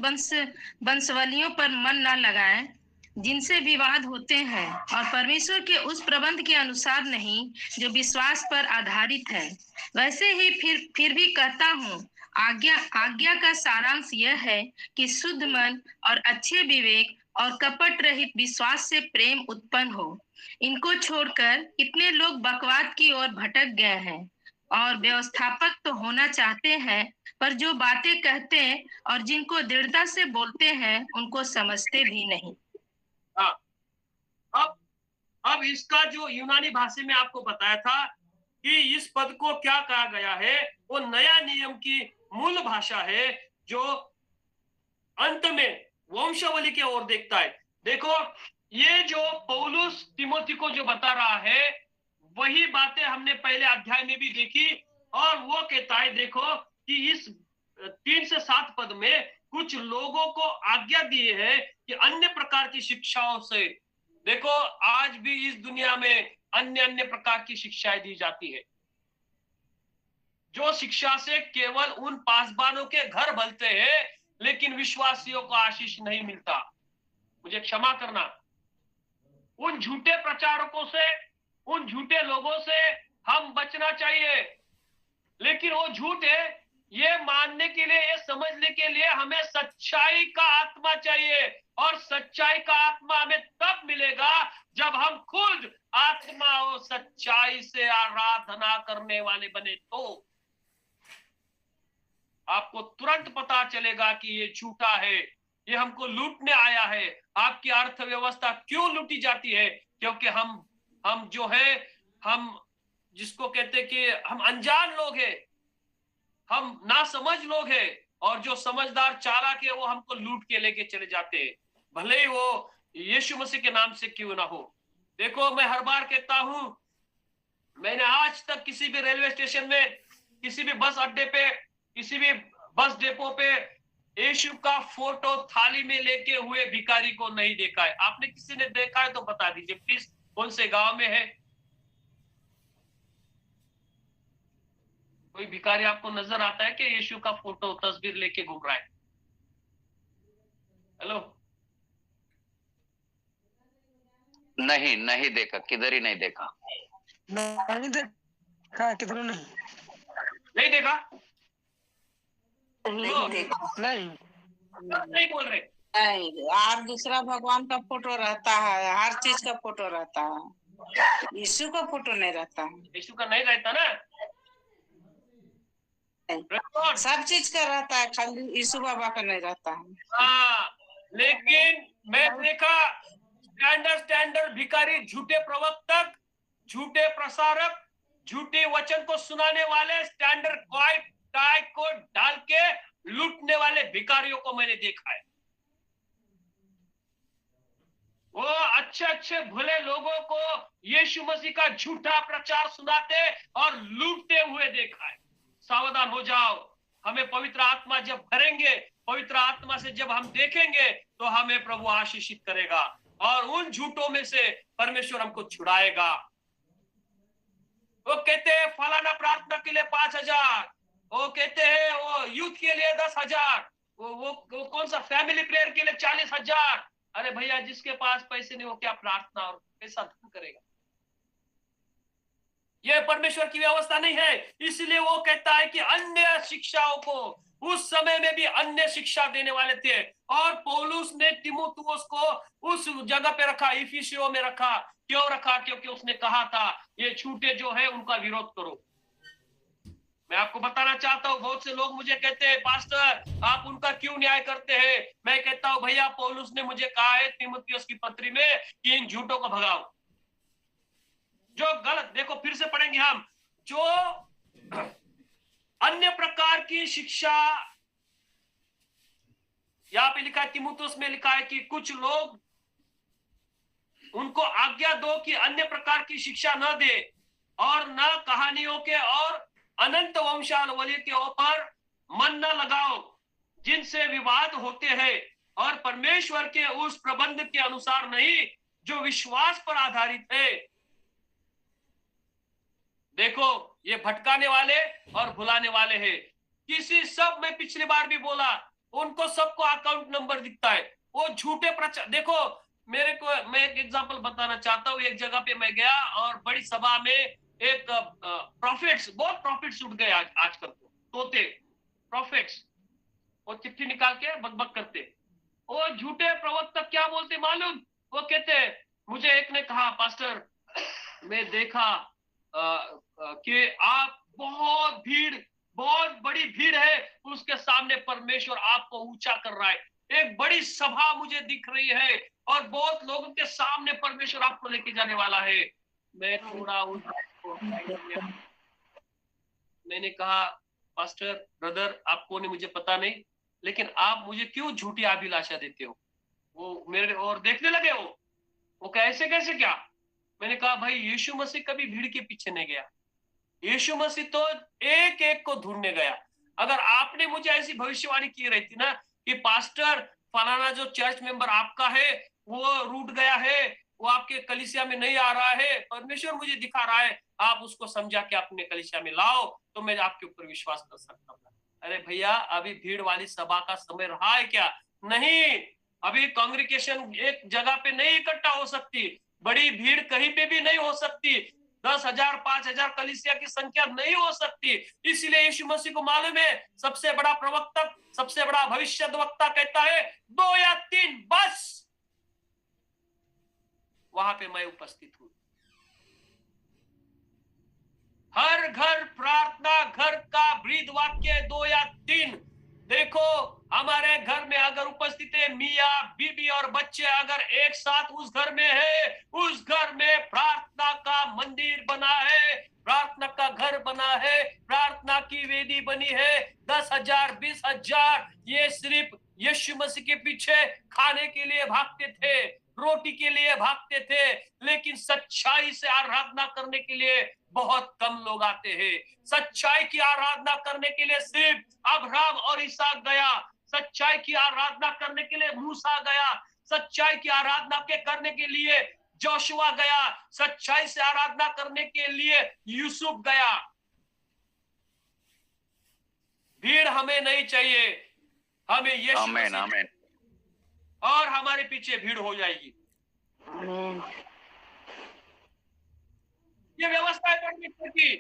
[SPEAKER 6] वंशवलियों पर मन न लगाएं जिनसे विवाद होते हैं, और परमेश्वर के उस प्रबंध के अनुसार नहीं जो विश्वास पर आधारित है। वैसे ही फिर भी कहता हूँ, आज्ञा का सारांश यह है कि शुद्ध मन और अच्छे विवेक और कपट रहित विश्वास से प्रेम उत्पन्न हो। इनको छोड़कर कितने लोग बकवाद की ओर भटक गए हैं, और व्यवस्थापक तो होना चाहते हैं, पर जो बातें कहते हैं और जिनको दृढ़ता से बोलते हैं उनको समझते भी नहीं।
[SPEAKER 2] अब इसका जो यूनानी भाषा में आपको बताया था कि इस पद को क्या कहा गया है, वो नया नियम की मूल भाषा है, जो अंत में वंशावली की ओर देखता है। देखो, ये जो पौलुस तिमोथी को जो बता रहा है, वही बातें हमने पहले अध्याय में भी देखी। और वो कहता है, देखो कि इस 3 से 7 पद में कुछ लोगों को आज्ञा दी है कि अन्य प्रकार की शिक्षाओं से, देखो आज भी इस दुनिया में अन्य प्रकार की शिक्षाएं दी जाती है, जो शिक्षा से केवल उन पासबानों के घर भलते हैं, लेकिन विश्वासियों को आशीष नहीं मिलता। मुझे क्षमा करना, उन झूठे प्रचारकों से, उन झूठे लोगों से हम बचना चाहिए। लेकिन वो झूठ है, ये मानने के लिए, ये समझने के लिए हमें सच्चाई का आत्मा चाहिए। और सच्चाई का आत्मा हमें तब मिलेगा जब हम खुद आत्मा और सच्चाई से आराधना करने वाले बने। तो आपको तुरंत पता चलेगा कि ये झूठा है, ये हमको लूटने आया है। आपकी अर्थव्यवस्था क्यों लूटी जाती है? क्योंकि हम जो है, हम जिसको कहते कि हम अनजान लोग हैं, हम ना समझ लोग हैं, और जो समझदार चालाक है वो हमको लूट के लेके चले जाते हैं, भले ही वो यीशु मसीह के नाम से क्यों ना हो। देखो, मैं हर बार कहता हूं, मैंने आज तक किसी भी रेलवे स्टेशन में, किसी भी बस अड्डे पे, किसी भी बस डिपो पे यीशु का फोटो थाली में लेके हुए भिखारी को नहीं देखा है। आपने किसी ने देखा है तो बता दीजिए प्लीज, कौन से गांव में है कोई भिखारी आपको नजर आता है कि यीशु का फोटो तस्वीर लेके घूम रहा है? हेलो,
[SPEAKER 4] नहीं देखा, किधर ही नहीं देखा।
[SPEAKER 7] नहीं देखा, किधर नहीं
[SPEAKER 2] देखा,
[SPEAKER 7] नहीं
[SPEAKER 2] नहीं बोल रहे।
[SPEAKER 8] नहीं, और दूसरा भगवान का फोटो रहता है, हर चीज का फोटो रहता है, यीशु का फोटो नहीं रहता है।
[SPEAKER 2] यीशु का नहीं रहता ना,
[SPEAKER 8] सब चीज का रहता है, खाली यीशु बाबा का नहीं रहता है।
[SPEAKER 2] हाँ, लेकिन मैं देखा स्टैंडर्ड भिखारी, झूठे प्रवक्तक, झूठे प्रसारक, झूठे वचन को सुनाने वाले, स्टैंडर्ड टाई को डाल के लूटने वाले भिखारियों को मैंने देखा है। वो अच्छे भले लोगों को यीशु मसीह का झूठा प्रचार सुनाते और लूटते हुए देखा है। सावधान हो जाओ, हमें पवित्र आत्मा जब भरेंगे, पवित्र आत्मा से जब हम देखेंगे तो हमें प्रभु आशीषित करेगा और उन झूठों में से परमेश्वर हमको छुड़ाएगा। वो कहते हैं फलाना प्रार्थना के लिए 5,000, वो कहते हैं वो यूथ के लिए 10,000, वो कौन सा फैमिली प्रेयर के लिए 40,000। अरे भैया, जिसके पास पैसे नहीं वो क्या प्रार्थना और कैसा धन करेगा? यह परमेश्वर की व्यवस्था नहीं है। इसलिए वो कहता है कि अन्य शिक्षाओं को, उस समय में भी अन्य शिक्षा देने वाले थे, और पौलुस ने तीमुथियुस को उस जगह पे रखा, इफिसियों में रखा। क्यों रखा? क्योंकि उसने कहा था ये झूठे जो है उनका विरोध करो। मैं आपको बताना चाहता हूं, बहुत से लोग मुझे कहते हैं पास्टर आप उनका क्यों न्याय करते हैं? मैं कहता हूं भैया, पौलुस ने मुझे कहा है तीमुथियुस की पत्री में कि इन झूठों को भगाओ। जो गलत, देखो फिर से पढ़ेंगे हम, जो अन्य प्रकार की शिक्षा, यहां पे लिखा है तीमुथियुस में लिखा है कि कुछ लोग उनको आज्ञा दो कि अन्य प्रकार की शिक्षा न दे और न कहानियों के और अनंत वंशावली के ऊपर मन न लगाओ जिनसे विवाद होते हैं और परमेश्वर के उस प्रबंध के अनुसार नहीं जो विश्वास पर आधारित है। देखो, ये भटकाने वाले और भुलाने वाले हैं। किसी सब में पिछली बार भी बोला, उनको सबको अकाउंट नंबर दिखता है। वो झूठे प्रचार, देखो मेरे को, मैं एक एग्जांपल बताना चाहता हूँ। एक जगह पे मैं गया और बड़ी सभा में एक प्रॉफिट्स, बहुत प्रॉफिट्स उठ गए आजकल तो, तोते प्रॉफिट्स, वो चिट्ठी निकाल के बकबक करते। वो झूठे प्रवक्ता क्या बोलते मालूम? वो कहते, मुझे एक ने कहा पास्टर मैं देखा कि आप बहुत बड़ी भीड़ है, उसके सामने परमेश्वर आपको ऊंचा कर रहा है। एक बड़ी सभा मुझे दिख रही है और बहुत लोगों के सामने परमेश्वर आपको लेके जाने वाला है। मैं थोड़ा मैंने कहा पास्टर ब्रदर, आपको नहीं, मुझे पता नहीं, लेकिन आप मुझे क्यों झूठी अभिलाषा देते हो? वो मेरे और देखने लगे। वो कैसे क्या? मैंने कहा भाई, यीशु मसीह कभी भीड़ के पीछे नहीं गया। यीशु मसीह तो एक एक को ढूंढने गया। अगर आपने मुझे ऐसी भविष्यवाणी की रहती ना कि पास्टर फलाना जो चर्च मेंबर आपका है वो रूठ गया है, वो आपके कलीसिया में नहीं आ रहा है, परमेश्वर मुझे दिखा रहा है, आप उसको समझा के अपने कलीसिया में लाओ तो मैं आपके ऊपर विश्वास कर सकता हूँ। अरे भैया, अभी भीड़ वाली सभा का समय रहा है क्या? नहीं। अभी कांग्रेगेशन एक जगह पे नहीं इकट्ठा हो सकती, बड़ी भीड़ कहीं पे भी नहीं हो सकती, 10,000 5,000 कलीसिया की संख्या नहीं हो सकती। इसलिए यीशु मसीह को मालूम है, सबसे बड़ा प्रवक्ता, सबसे बड़ा भविष्यद्वक्ता कहता है 2 या 3 बस, वहां पे मैं उपस्थित हूं। हर घर प्रार्थना, घर का ब्रीद वाक्य 2 या 3। देखो, हमारे घर में अगर उपस्थित है मियाँ बीबी और बच्चे अगर एक साथ उस घर में है, उस घर में प्रार्थना का मंदिर बना है, प्रार्थना का घर बना है, प्रार्थना की वेदी बनी है। 10,000 20,000 ये सिर्फ यीशु मसीह के पीछे खाने के लिए भागते थे, रोटी के लिए भागते थे, लेकिन सच्चाई से आराधना करने के लिए बहुत कम लोग आते हैं। सच्चाई की आराधना करने के लिए सिर्फ अब्राहम और इसहाक गया, सच्चाई की आराधना करने के लिए मूसा गया, सच्चाई की आराधना करने के लिए जोशुआ गया, सच्चाई से आराधना करने के लिए यूसुफ गया। भीड़ हमें नहीं चाहिए, हमें यीशु मसीह, और हमारे पीछे भीड़ हो जाएगी। ये व्यवस्था है परमेश्वर की।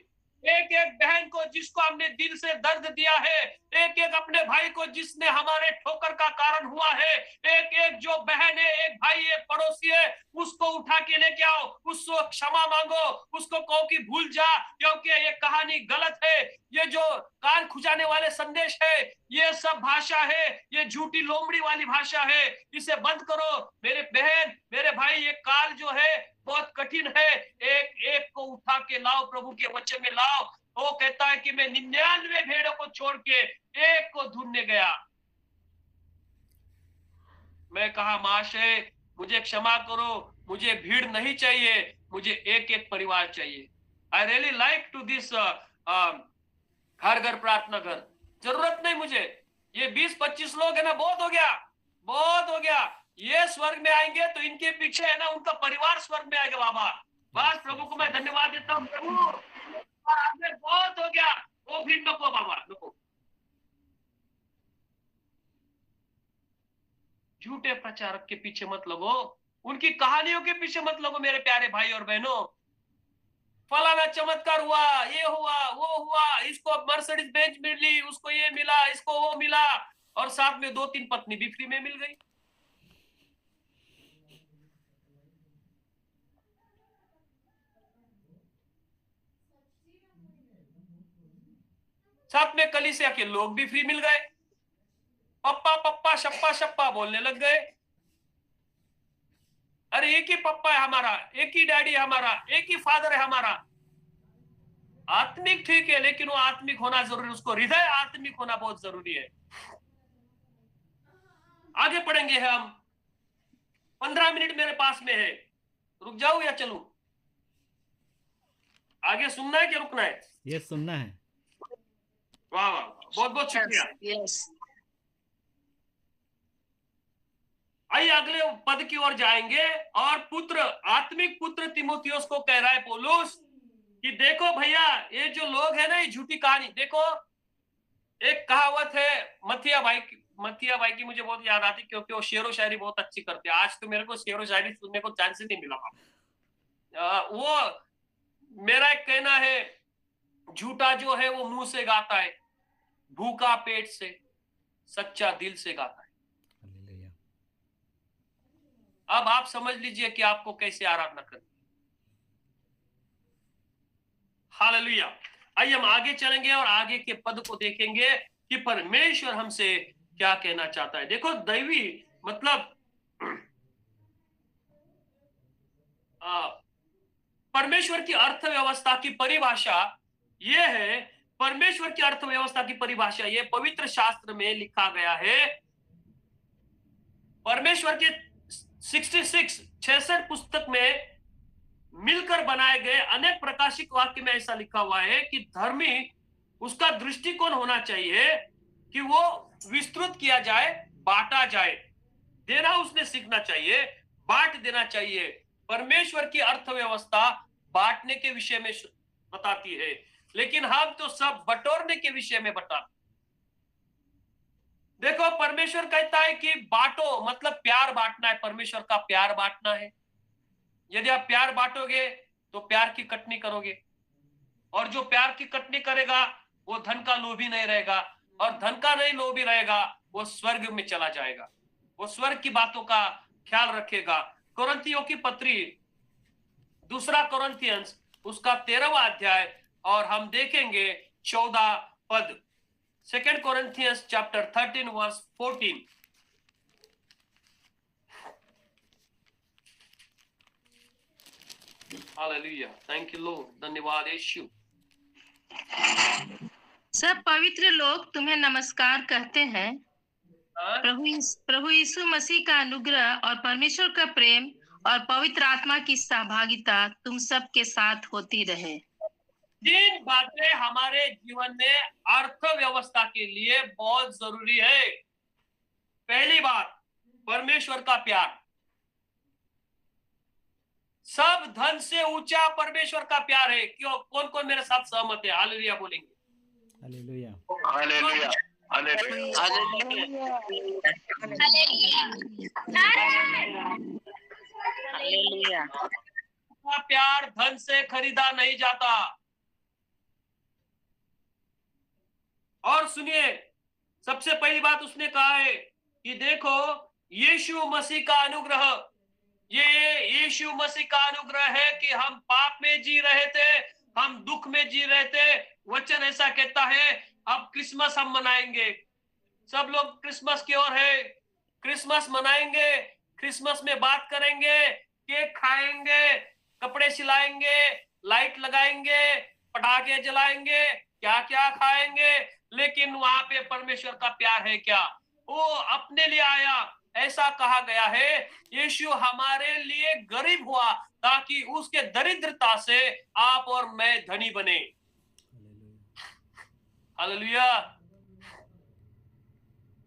[SPEAKER 2] एक एक बहन को जिसको हमने दिल से दर्द दिया है, एक एक अपने भाई को जिसने हमारे ठोकर का कारण हुआ है, एक एक जो बहन है, एक भाई है, पड़ोसी है, उसको उठा के लेके आओ, उसको क्षमा मांगो, उसको कहो कि भूल जा, क्योंकि ये कहानी गलत है, ये जो कान खुजाने वाले संदेश है, ये सब भाषा है, ये झूठी लोमड़ी वाली भाषा है, इसे बंद करो मेरे बहन मेरे भाई। ये काल जो है बहुत कठिन है, एक एक को उठा के लाओ, प्रभु के वचन में लाओ। वो कहता है कि मैं 99 भेड़ों को छोड़ के एक को ढूंढने गया। मैं कहा महाशय मुझे क्षमा करो, मुझे भीड़ नहीं चाहिए, मुझे एक एक परिवार चाहिए। I really like to this हर घर प्रार्थना घर। जरूरत नहीं मुझे, ये 20-25 लोग है ना, बहुत हो गया, बहुत हो गया। ये स्वर्ग में आएंगे तो इनके पीछे है ना उनका परिवार स्वर्ग में आएगा बाबा। बस प्रभु को मैं धन्यवाद देता हूँ। प्रभु आपने बहुत हो गया, वो भी नको बाबा, नको। झूठे प्रचारक के पीछे मत लगो, उनकी कहानियों के पीछे मत लगो मेरे प्यारे भाई और बहनों। फलाना चमत्कार हुआ, ये हुआ, वो हुआ, इसको मर्सिडीज बेंच मिली, उसको ये मिला, इसको वो मिला, और साथ में 2-3 पत्नी भी फ्री में मिल गई। साथ में कलीसिया के लोग भी फ्री मिल गए, पप्पा पप्पा शप्पा शप्पा बोलने लग गए। अरे एक ही पप्पा है हमारा, एक ही डैडी है हमारा, एक ही फादर है हमारा। आत्मिक ठीक है, लेकिन वो आत्मिक होना जरूरी, उसको हृदय आत्मिक होना बहुत जरूरी है। आगे पढ़ेंगे हम, 15 मिनट मेरे पास में है, रुक जाऊं या चलूं? आगे सुनना है कि रुकना है?
[SPEAKER 5] ये सुनना है।
[SPEAKER 2] वाह वाह, बहुत बहुत शुक्रिया।
[SPEAKER 8] यस
[SPEAKER 2] आइए अगले पद की ओर जाएंगे। और पुत्र, आत्मिक पुत्र तिमोथियुस को कह रहा है पौलुस कि देखो भैया, ये जो लोग है ना, ये झूठी कहानी। देखो एक कहावत है मथिया भाई की मुझे बहुत याद आती, क्योंकि वो शेरो शायरी बहुत अच्छी करते हैं। आज तो मेरे को शेरो शायरी सुनने को चांस ही नहीं मिला। वो मेरा एक कहना है, झूठा जो है वो मुंह से गाता है, भूखा पेट से, सच्चा दिल से गाता है। अब आप समझ लीजिए कि आपको कैसे आराधना करनी। हालेलुया। आइए हम आगे चलेंगे और आगे के पद को देखेंगे कि परमेश्वर हमसे क्या कहना चाहता है। देखो दैवी मतलब परमेश्वर की अर्थव्यवस्था की परिभाषा ये है, परमेश्वर की अर्थव्यवस्था की परिभाषा ये पवित्र शास्त्र में लिखा गया है। परमेश्वर के 66 पुस्तक में मिलकर बनाए गए अनेक प्रकाशिक वाक्य में ऐसा लिखा हुआ है कि धर्मी उसका दृष्टिकोण होना चाहिए कि वो विस्तृत किया जाए, बांटा जाए, देना उसने सीखना चाहिए, बांट देना चाहिए। परमेश्वर की अर्थव्यवस्था बांटने के विषय में बताती है, लेकिन हम तो सब बटोरने के विषय में बताते। देखो परमेश्वर कहता है कि बांटो, मतलब प्यार बांटना है, परमेश्वर का प्यार बांटना है। यदि आप प्यार बांटोगे तो प्यार की कटनी करोगे, और जो प्यार की कटनी करेगा वो धन का लोभी नहीं रहेगा, और धन का नहीं लोभी रहेगा वो स्वर्ग में चला जाएगा, वो स्वर्ग की बातों का ख्याल रखेगा। कोरिन्थियों की पत्री 2 कोरिन्थियंस उसका 13वां अध्याय, और हम देखेंगे 14 पद। 2 Corinthians chapter 13 verse 14। Hallelujah, thank you Lord, धन्यवाद यीशु।
[SPEAKER 6] सब पवित्र लोग तुम्हें नमस्कार कहते हैं। प्रभु यीशु मसीह का अनुग्रह और परमेश्वर का प्रेम और पवित्र आत्मा की सहभागिता तुम सब के साथ होती रहे।
[SPEAKER 2] 3 बातें हमारे जीवन में अर्थव्यवस्था के लिए बहुत जरूरी है। पहली बात, परमेश्वर का प्यार। सब धन से ऊंचा परमेश्वर का प्यार है। क्यों? कौन कौन मेरे साथ सहमत है? हालेलुया बोलेंगे।
[SPEAKER 5] Hallelujah,
[SPEAKER 3] hallelujah, hallelujah,
[SPEAKER 8] hallelujah.
[SPEAKER 2] प्यार धन से खरीदा नहीं जाता। और सुनिए, सबसे पहली बात उसने कहा है कि देखो यीशु मसीह का अनुग्रह, ये यीशु मसीह का अनुग्रह है कि हम पाप में जी रहे थे, हम दुख में जी रहे थे। वचन ऐसा कहता है अब क्रिसमस हम मनाएंगे। सब लोग क्रिसमस की ओर है, क्रिसमस मनाएंगे, क्रिसमस में बात करेंगे, केक खाएंगे, कपड़े सिलाएंगे, लाइट लगाएंगे, पटाखे जलाएंगे, क्या क्या खाएंगे। लेकिन वहां पे परमेश्वर का प्यार है क्या? वो अपने लिए आया। ऐसा कहा गया है यीशु हमारे लिए गरीब हुआ ताकि उसके दरिद्रता से आप और मैं धनी बने। हालेलुया।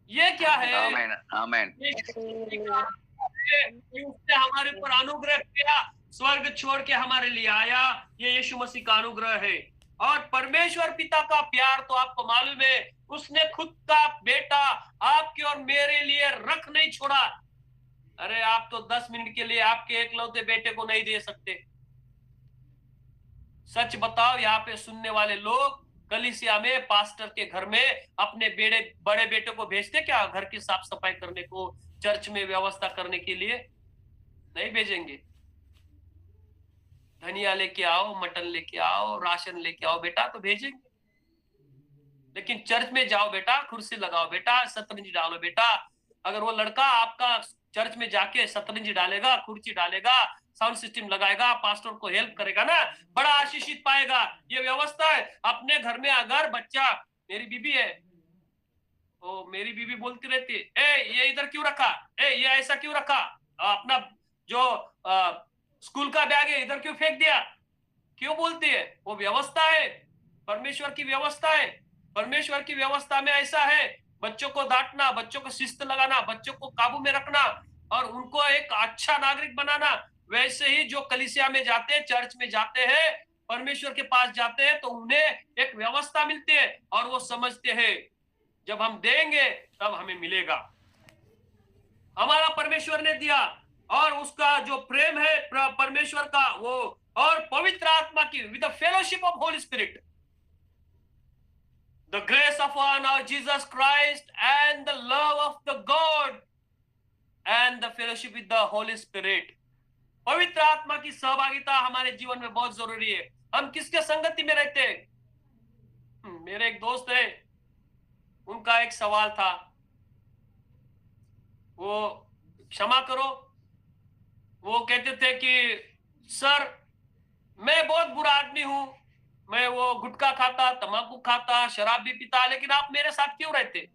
[SPEAKER 2] ये क्या है?
[SPEAKER 4] आमीन आमीन।
[SPEAKER 2] उसने हमारे ऊपर अनुग्रह किया, स्वर्ग छोड़ के हमारे लिए आया। ये यीशु मसीह का अनुग्रह है। और परमेश्वर पिता का प्यार तो आपको मालूम है, उसने खुद का बेटा आपके और मेरे लिए रख नहीं छोड़ा। अरे आप तो 10 मिनट के लिए आपके एकलौते बेटे को नहीं दे सकते। सच बताओ, यहाँ पे सुनने वाले लोग कलीसिया में, पास्टर के घर में अपने बड़े बेटे को भेजते क्या घर की साफ सफाई करने को, चर्च में व्यवस्था करने के लिए? नहीं भेजेंगे। धनिया लेके आओ, मटन लेके आओ, राशन लेके आओ बेटा, तो भेजेंगे। लेकिन चर्च में जाओ बेटा, कुर्सी लगाओ बेटा, शतरंज डालो बेटा। अगर वो लड़का आपका चर्च में जाके शतरंज डालेगा, कुर्सी डालेगा, साउंड सिस्टम लगाएगा, पास्टर को हेल्प करेगा ना, बड़ा आशीषित पाएगा। ये व्यवस्था है। अपने घर में अगर बच्चा, मेरी बीबी है, ओ मेरी बीबी बोलती रहती है, ये इधर क्यों रखा, ये ऐसा क्यों रखा, अपना जो स्कूल का बैग है इधर क्यों फेंक दिया, क्यों बोलती है? वो व्यवस्था है, परमेश्वर की व्यवस्था है। परमेश्वर की व्यवस्था में ऐसा है, बच्चों को डांटना, बच्चों को शिस्त लगाना, बच्चों को काबू में रखना और उनको एक अच्छा नागरिक बनाना। वैसे ही जो कलीसिया में जाते हैं, चर्च में जाते हैं, परमेश्वर के पास जाते हैं, तो उन्हें एक व्यवस्था मिलती है और वो समझते हैं जब हम देंगे तब हमें मिलेगा। हमारा परमेश्वर ने दिया और उसका जो प्रेम है परमेश्वर का, वो और पवित्र आत्मा की, with the fellowship of Holy Spirit, the grace of our Jesus Christ and the love of the God and the fellowship with the Holy Spirit. पवित्र आत्मा की सहभागिता हमारे जीवन में बहुत जरूरी है। हम किसके संगति में रहते हैं? मेरे एक दोस्त है, उनका एक सवाल था, वो क्षमा करो, वो कहते थे कि सर मैं बहुत बुरा आदमी हूं, मैं वो गुटखा खाता, तंबाकू खाता, शराब भी पीता, लेकिन आप मेरे साथ क्यों रहते?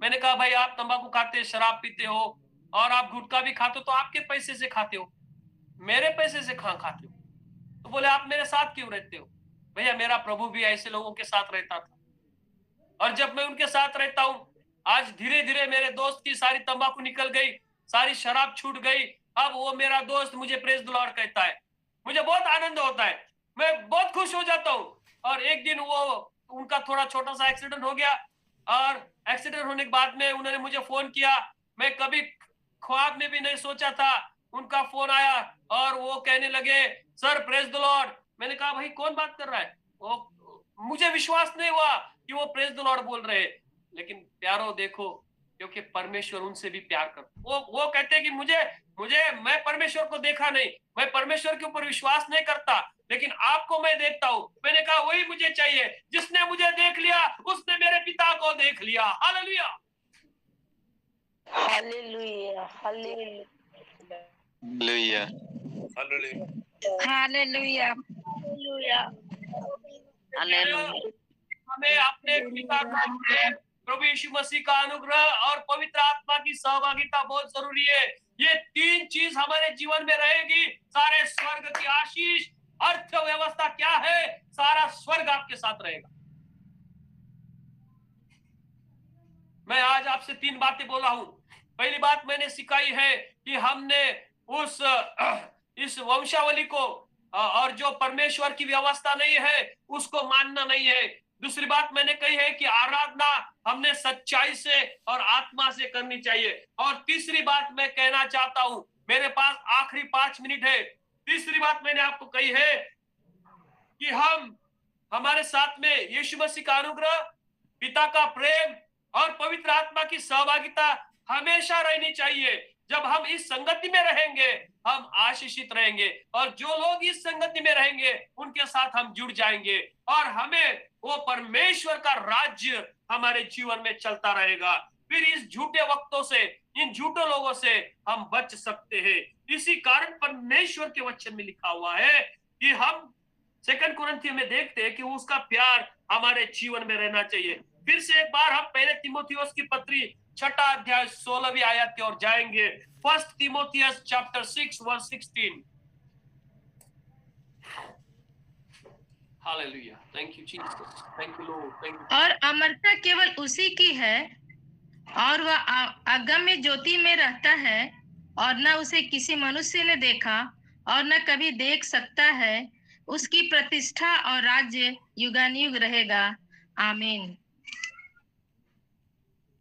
[SPEAKER 2] मैंने कहा भाई आप तंबाकू खाते, शराब पीते हो और आप गुटखा भी खाते हो तो आपके पैसे से खाते हो, मेरे पैसे से खाते हो। तो बोले आप मेरे साथ क्यों रहते हो? भैया मेरा प्रभु भी ऐसे लोगों के साथ रहता था और जब मैं उनके साथ रहता हूं, आज धीरे धीरे मेरे दोस्त की सारी तंबाकू निकल गई, सारी शराब छूट गई। अब वो मेरा दोस्त मुझे प्रेज द लॉर्ड कहता है, मुझे बहुत आनंद होता है, मैं बहुत खुश हो जाता हूँ। और एक दिन वो उनका थोड़ा छोटा सा एक्सीडेंट हो गया और एक्सीडेंट होने के बाद में उन्होंने मुझे फोन किया। मैं कभी ख्वाब में भी नहीं सोचा था, उनका फोन आया और वो कहने लगे सर प्रेज द लॉर्ड। मैंने कहा भाई कौन बात कर रहा है? वो मुझे विश्वास नहीं हुआ कि वो प्रेज द लॉर्ड बोल रहे हैं। लेकिन प्यारो देखो, क्योंकि परमेश्वर उनसे भी प्यार करता। वो कहते हैं कि मैं परमेश्वर को देखा नहीं, मैं परमेश्वर के ऊपर विश्वास नहीं करता, लेकिन आपको मैं देखता हूं। मैंने कहा वही मुझे चाहिए, जिसने मुझे देख लिया उसने मेरे पिता को देख लिया। Hallelujah
[SPEAKER 1] hallelujah hallelujah
[SPEAKER 3] hallelujah
[SPEAKER 1] hallelujah
[SPEAKER 4] hallelujah.
[SPEAKER 2] हमें अपने पिता का प्रेम, प्रभु यीशु मसीह का अनुग्रह और पवित्र आत्मा की सहभागिता बहुत जरूरी है। ये तीन चीज हमारे जीवन में रहेगी, सारे स्वर्ग की आशीष, अर्थव्यवस्था क्या है, सारा स्वर्ग आपके साथ रहेगा। मैं आज आपसे 3 बातें बोला हूं। पहली बात मैंने सिखाई है कि हमने इस वंशावली को और जो परमेश्वर की व्यवस्था नहीं है उसको मानना नहीं है। दूसरी बात मैंने कही है कि आराधना हमने सच्चाई से और आत्मा से करनी चाहिए। और तीसरी बात मैं कहना चाहता हूं, मेरे पास आखिरी 5 मिनट है। तीसरी बात मैंने आपको कही है कि हमारे साथ में यीशु मसीह का अनुग्रह पिता का प्रेम और पवित्र आत्मा की सहभागिता हमेशा रहनी चाहिए। जब हम इस संगति में रहेंगे हम आशीषित रहेंगे, और जो लोग इस संगति में रहेंगे उनके साथ हम जुड़ जाएंगे, और हमें वो परमेश्वर का राज्य हमारे जीवन में चलता रहेगा। फिर इस झूठे वक्तों से, इन झूठे लोगों से हम बच सकते हैं। इसी कारण परमेश्वर के वचन में लिखा हुआ है कि हम 2 कुरिन्थियों में देखते हैं कि उसका प्यार हमारे जीवन में रहना चाहिए। फिर से एक बार हम पहले तीमुथियुस की पत्री 6 अध्याय 16वीं आयत की ओर जाएंगे। 1 Timotheus chapter 6 verse 16। Hallelujah, thank you Jesus, thank you Lord, thank you.
[SPEAKER 6] और अमरता केवल उसी की है, और वह अगम्य ज्योति में रहता है, और न उसे किसी मनुष्य ने देखा और न कभी देख सकता है। उसकी प्रतिष्ठा और राज्य युगानुयुग रहेगा। आमीन।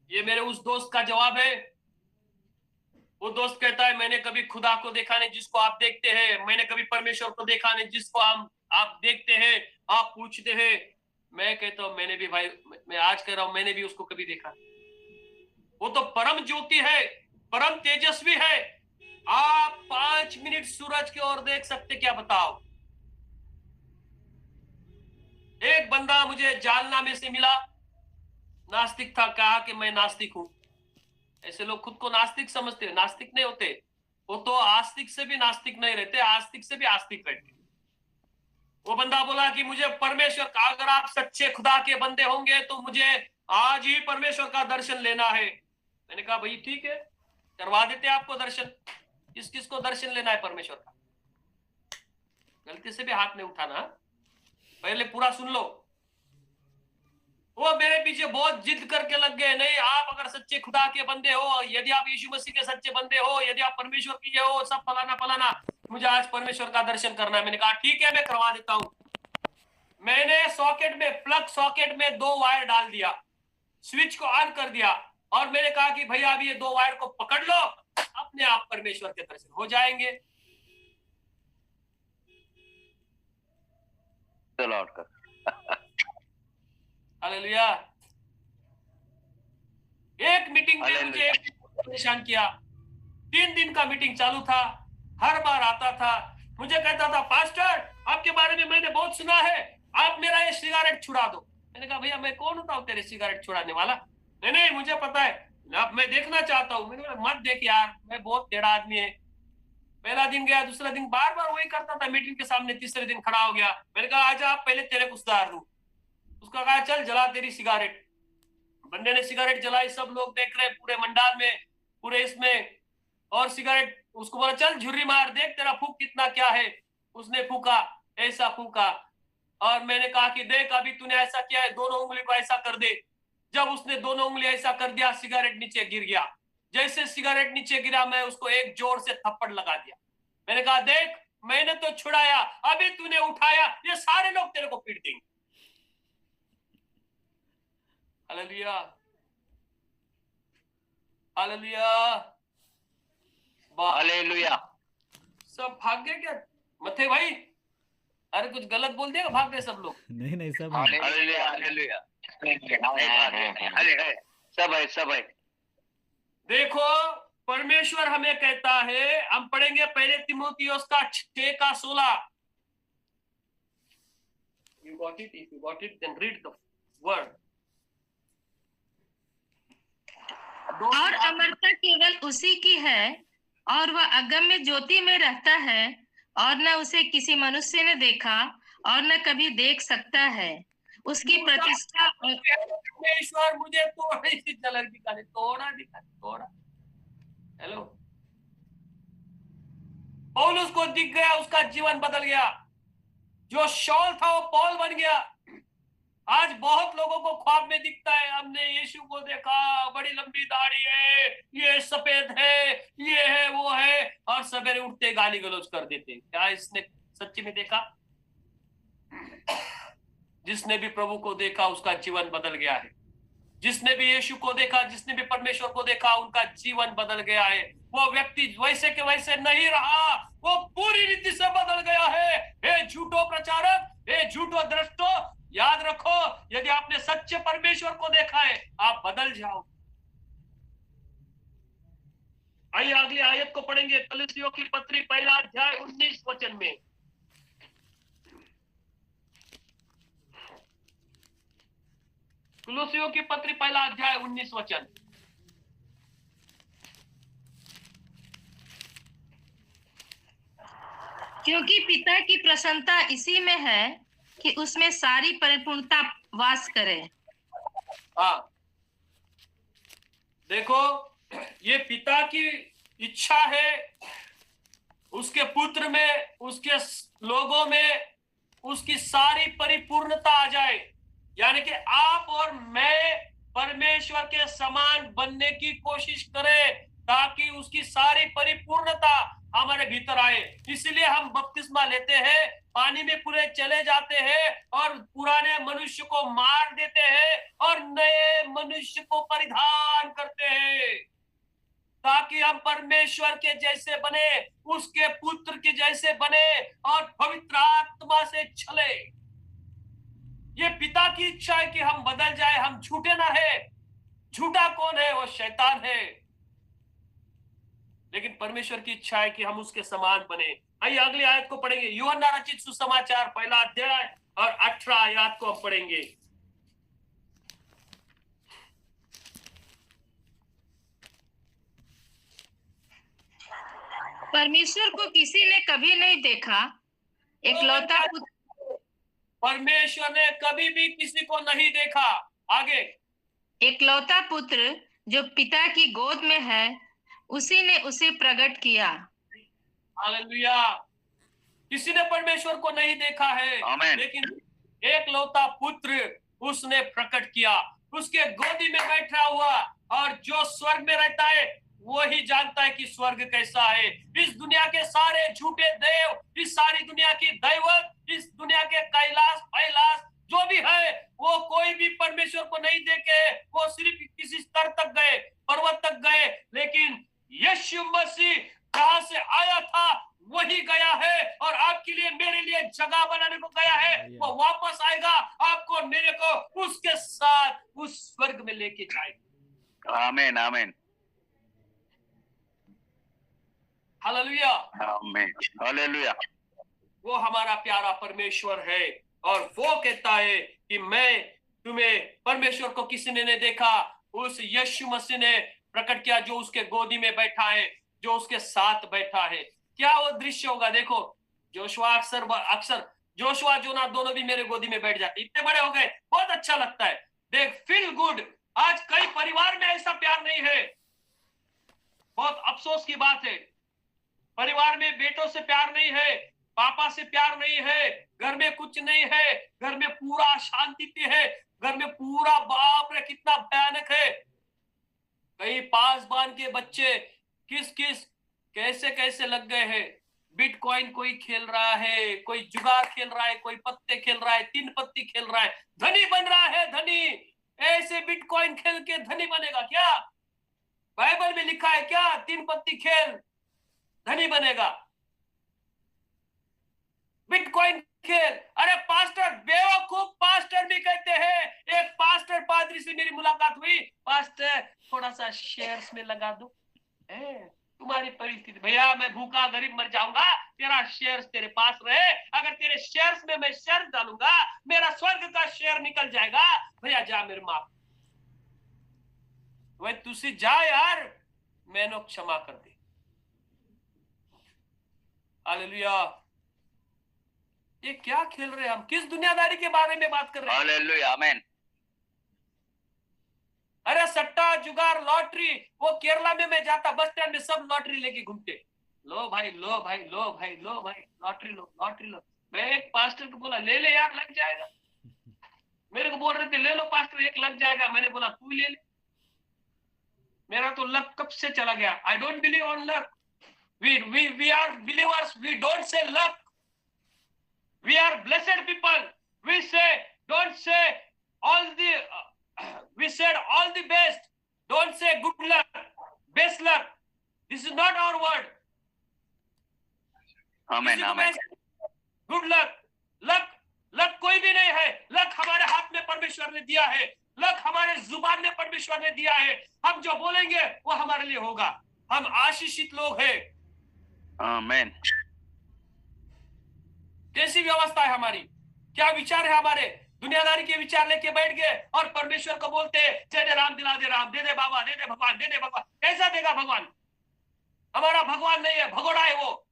[SPEAKER 2] ये मेरे उस दोस्त का जवाब है। वो दोस्त कहता है मैंने कभी खुदा को देखा नहीं जिसको आप देखते हैं, मैंने कभी परमेश्वर को देखा नहीं जिसको आप देखते हैं, आप पूछते हैं। मैं कहता हूं मैंने भी भाई, मैं आज कह रहा हूं मैंने भी उसको कभी देखा। वो तो परम ज्योति है, परम तेजस्वी है। आप 5 मिनट सूरज की ओर देख सकते, क्या बताओ। एक बंदा मुझे जालना में से मिला, नास्तिक था, कहा कि मैं नास्तिक हूं। ऐसे लोग खुद को नास्तिक समझते हैं, नास्तिक नहीं होते। वो तो आस्तिक से भी नास्तिक नहीं रहते, आस्तिक से भी आस्तिक रहते। वो बंदा बोला कि मुझे परमेश्वर का, अगर आप सच्चे खुदा के बंदे होंगे तो मुझे आज ही परमेश्वर का दर्शन लेना है। मैंने कहा भाई ठीक है, करवा देते आपको दर्शन। किस किस को दर्शन लेना है परमेश्वर का? गलती से भी हाथ नहीं उठाना, पहले पूरा सुन लो। वो मेरे पीछे बहुत जिद करके लग गए, नहीं आप अगर सच्चे खुदा के बंदे हो, यदि आप यीशु मसीह के सच्चे बंदे हो, यदि आप परमेश्वर की हो, सब फलाना फलाना, मुझे आज परमेश्वर का दर्शन करना है। मैंने कहा ठीक है, मैं करवा देता हूं। मैंने सॉकेट में, प्लग सॉकेट में 2 वायर डाल दिया, स्विच को ऑन कर दिया, और मैंने कहा कि भैया अभी ये 2 वायर को पकड़ लो, अपने आप परमेश्वर के दर्शन हो जाएंगे।
[SPEAKER 4] लौट कर
[SPEAKER 2] हालेलुया। एक मीटिंग में मुझे परेशान किया। 3 दिन का मीटिंग चालू था, हर बार आता था, मुझे कहता था पास्टर आपके बारे में मैंने बहुत सुना है, आप मेरा ये सिगारेट छुड़ा दो। मैंने कहा भैया मैं कौन होता हूँ तेरे सिगारेट छुड़ाने वाला? नहीं मुझे पता है, अब मैं देखना चाहता हूँ। मैंने कहा मत देख यार, मैं बहुत टेढ़ा आदमी है। पहला दिन गया, दूसरा दिन बार बार वही करता था मीटिंग के सामने, तीसरे दिन खड़ा हो गया। मैंने कहा आजा आप पहले तेरे को सुधार दूं। उसका कहा चल जला तेरी सिगारेट। बंदे ने सिगारेट जलाई, सब लोग देख रहे पूरे मंडाल में, पूरे इसमें, और सिगारेट, उसको बोला चल झुर्री मार, देख तेरा फूक कितना क्या है। उसने फूका, ऐसा फूका, और मैंने कहा कि देख अभी तूने ऐसा किया है, दोनों उंगली को ऐसा कर दे। जब उसने दोनों उंगली ऐसा कर दिया, सिगारेट नीचे गिर गया। जैसे सिगारेट नीचे गिरा, मैं उसको एक जोर से थप्पड़ लगा दिया। मैंने कहा देख मैंने तो छुड़ाया, अभी तूने उठाया, ये सारे लोग तेरे को पीट देंगे। Hallelujah, hallelujah,
[SPEAKER 4] hallelujah.
[SPEAKER 2] सब भाग गए क्या मथे भाई? अरे कुछ गलत बोल दिया, भाग गए सब लोग?
[SPEAKER 5] नहीं सब
[SPEAKER 4] हालेलुया, हालेलुया, सब है।
[SPEAKER 2] देखो परमेश्वर हमें कहता है, हम पढ़ेंगे पहले तीमुथियुस का 6 का 16। You got it? If you got it, then read the word.
[SPEAKER 6] और अमरता केवल उसी की है, और वह अगम्य ज्योति में रहता है, और न उसे किसी मनुष्य ने देखा और न कभी देख सकता है। उसकी प्रतिष्ठा।
[SPEAKER 2] परमेश्वर मुझे थोड़ी सी झलक दिखा दे, थोड़ा। हेलो, पौलुस को दिख गया, उसका जीवन बदल गया। जो शॉल था वो पॉल बन गया। आज बहुत लोगों को ख्वाब में दिखता है, हमने यीशु को देखा, बड़ी लंबी दाढ़ी है, ये सफेद है, ये है वो है, और सवेरे उठते गाली गलौज कर देते। क्या इसने सच्ची में देखा? जिसने भी प्रभु को देखा उसका जीवन बदल गया है। जिसने भी यीशु को देखा, जिसने भी परमेश्वर को देखा, उनका जीवन बदल गया है। वो व्यक्ति वैसे के वैसे नहीं रहा, वो पूरी रीति से बदल गया है। हे झूठो प्रचारक, हे झूठो दृष्टो, याद रखो, यदि आपने सच्चे परमेश्वर को देखा है, आप बदल जाओ। आइए अगली आयत को पढ़ेंगे, कलीसियों की पत्री पहला अध्याय 19 वचन में। कलीसियों की पत्री पहला अध्याय 19 वचन।
[SPEAKER 6] क्योंकि पिता की प्रसन्नता इसी में है कि उसमें सारी परिपूर्णता वास करे।
[SPEAKER 2] हाँ, देखो, ये पिता की इच्छा है उसके पुत्र में, उसके लोगों में उसकी सारी परिपूर्णता आ जाए, यानी कि आप और मैं परमेश्वर के समान बनने की कोशिश करें ताकि उसकी सारी परिपूर्णता हमारे भीतर आए। इसलिए हम बपतिस्मा लेते हैं, पानी में पूरे चले जाते हैं और पुराने मनुष्य को मार देते हैं और नए मनुष्य को परिधान करते हैं ताकि हम परमेश्वर के जैसे बने, उसके पुत्र के जैसे बने और पवित्र आत्मा से चले। ये पिता की इच्छा है कि हम बदल जाए, हम झूठे ना रहे। झूठा कौन है? वो शैतान है। लेकिन परमेश्वर की इच्छा है कि हम उसके समान बने। आइए अगली आयत को पढ़ेंगे, यूहन्ना रचित सुसमाचार पहला अध्याय और 18 आयत को हम पढ़ेंगे।
[SPEAKER 6] परमेश्वर को किसी ने कभी नहीं देखा, एकलौता पुत्र,
[SPEAKER 2] परमेश्वर ने कभी भी किसी को नहीं देखा। आगे,
[SPEAKER 6] एकलौता पुत्र जो पिता की गोद में है, उसी ने उसे प्रकट किया।
[SPEAKER 2] हालेलुया। किसी ने परमेश्वर को नहीं देखा है,
[SPEAKER 4] आमीन।
[SPEAKER 2] लेकिन एकलौता पुत्र उसने प्रकट किया। उसके गोदी में बैठा हुआ, और जो स्वर्ग में रहता है वही जानता है कि स्वर्ग कैसा है। इस दुनिया के सारे झूठे देव, इस सारी दुनिया की दैवत, इस दुनिया के कैलाश कैलाश जो भी है, वो कोई भी परमेश्वर को नहीं देखे। वो सिर्फ किसी स्तर तक गए, पर्वत तक गए, लेकिन यीशु मसीह जहां से आया था वही गया है और आपके लिए, मेरे लिए जगह बनाने को गया है। वो वापस आएगा, आपको मेरे को उसके साथ उस स्वर्ग में लेके जाएगा।
[SPEAKER 4] आमीन आमीन
[SPEAKER 2] हालेलुया
[SPEAKER 4] आमीन हालेलुया।
[SPEAKER 2] वो हमारा प्यारा परमेश्वर है और वो कहता है कि मैं तुम्हें, परमेश्वर को किसी ने नहीं देखा, उस यीशु मसीह ने प्रकट किया जो उसके गोदी में बैठा है, जो उसके साथ बैठा है। क्या वो दृश्य होगा? देखो, जोशुआ अक्सर जोशुआ जोना दोनों भी मेरे गोदी में बैठ जाते, इतने बड़े हो गए, बहुत अच्छा लगता है। देख, फील गुड। आज कई परिवार में ऐसा प्यार नहीं है, बहुत अफसोस की बात है। परिवार में बेटों से प्यार नहीं है, पापा से प्यार नहीं है, घर में कुछ नहीं है, घर में पूरा शांति है, घर में पूरा, बाप रे कितना भयानक है। कई पासबान के बच्चे किस किस कैसे कैसे लग गए हैं। बिटकॉइन कोई खेल रहा है, कोई जुगाड़ खेल रहा है, कोई पत्ते खेल रहा है, 3 पत्ती खेल रहा है, धनी बन रहा है। धनी ऐसे बिटकॉइन खेल के धनी बनेगा क्या? बाइबल में लिखा है क्या 3 पत्ती खेल धनी बनेगा? बिटकॉइन खेल? अरे पास्टर, बेवकूफ पास्टर भी कहते हैं। एक पास्टर पादरी से मेरी मुलाकात हुई, पास्टर थोड़ा सा शेयर्स में लगा दो, तुम्हारी परिस्थिति, भैया मैं भूखा गरीब मर जाऊंगा, तेरा शेयर्स तेरे पास रहे, अगर तेरे शेयर्स में मैं शेयर डालूंगा मेरा स्वर्ग का शेयर निकल जाएगा। भैया जा मेरे माँ, वह तुसी जा यार, मैंने क्षमा कर दी। हालेलुया। ये क्या खेल रहे हैं हम? किस दुनियादारी के बारे में बात कर रहे हैं?
[SPEAKER 4] हालेलुया आमीन।
[SPEAKER 2] अरे सट्टा, जुगाड़, लॉटरी, वो केरला में मैं जाता, बस स्टैंड में सब लॉटरी लेके घूमते, लो भाई लो भाई लो भाई लो भाई, लॉटरी लो लॉटरी लो। मैं एक पास्टर को बोला ले ले यार, लग जाएगा। मेरे को बोल रहे थे ले लो पास्टर, एक लग जाएगा। मैंने बोला तू ले ले, मेरा तो लक कब से चला गया। I don't believe on luck. We are believers, we don't say luck, we are blessed people. We say don't say all the we said all the best, don't say good luck, best luck. This is not our word.
[SPEAKER 4] आमीन आमीन।
[SPEAKER 2] good luck, luck luck कोई भी नहीं है। Luck हमारे हाथ में परमेश्वर ने दिया है, लक हमारे जुबान में परमेश्वर ने दिया है। हम जो बोलेंगे वो हमारे लिए होगा। हम आशीषित लोग हैं।
[SPEAKER 4] आमीन।
[SPEAKER 2] कैसी व्यवस्था है हमारी, क्या विचार है हमारे? दुनियादारी के विचार लेके बैठ गए और परमेश्वर को बोलते जय जय राम, दिला दे राम, दे दे बाबा, दे दे भगवान, दे दे भगवान। कैसा देगा भगवान? हमारा भगवान नहीं है, भगोड़ा है वो।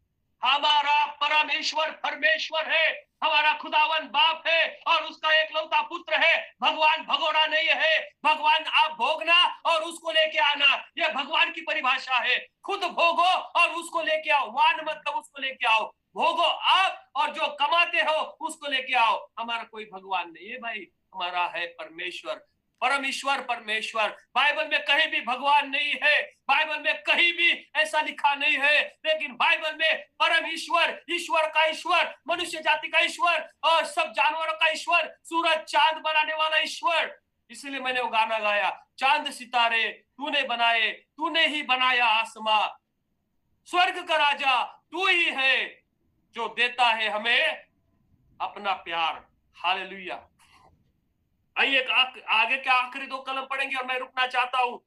[SPEAKER 2] हमारा परमेश्वर परमेश्वर है, हमारा खुदावन बाप है और उसका एकलौता पुत्र है। भगवान भगोड़ा नहीं है। भगवान आप भोगना और उसको लेके आना, ये भगवान की परिभाषा है। खुद भोगो और उसको लेके आओ। वान मतलब उसको लेके आओ, भोगो आप और जो कमाते हो उसको लेके आओ। हमारा कोई भगवान नहीं है भाई, हमारा है परमेश्वर, परमेश्वर परमेश्वर। बाइबल में कहीं भी भगवान नहीं है, बाइबल में कहीं भी ऐसा लिखा नहीं है, लेकिन बाइबल में परम ईश्वर, ईश्वर का ईश्वर, मनुष्य जाति का ईश्वर और सब जानवरों का ईश्वर, सूरज चांद बनाने वाला ईश्वर। इसलिए मैंने वो गाना गाया, चांद सितारे तूने बनाए, तूने ही बनाया आसमां, स्वर्ग का राजा तू ही है जो देता है हमें अपना प्यार। हालेलुया। आइए आगे के आखिरी 2 कलम पढ़ेंगे और मैं रुकना चाहता हूं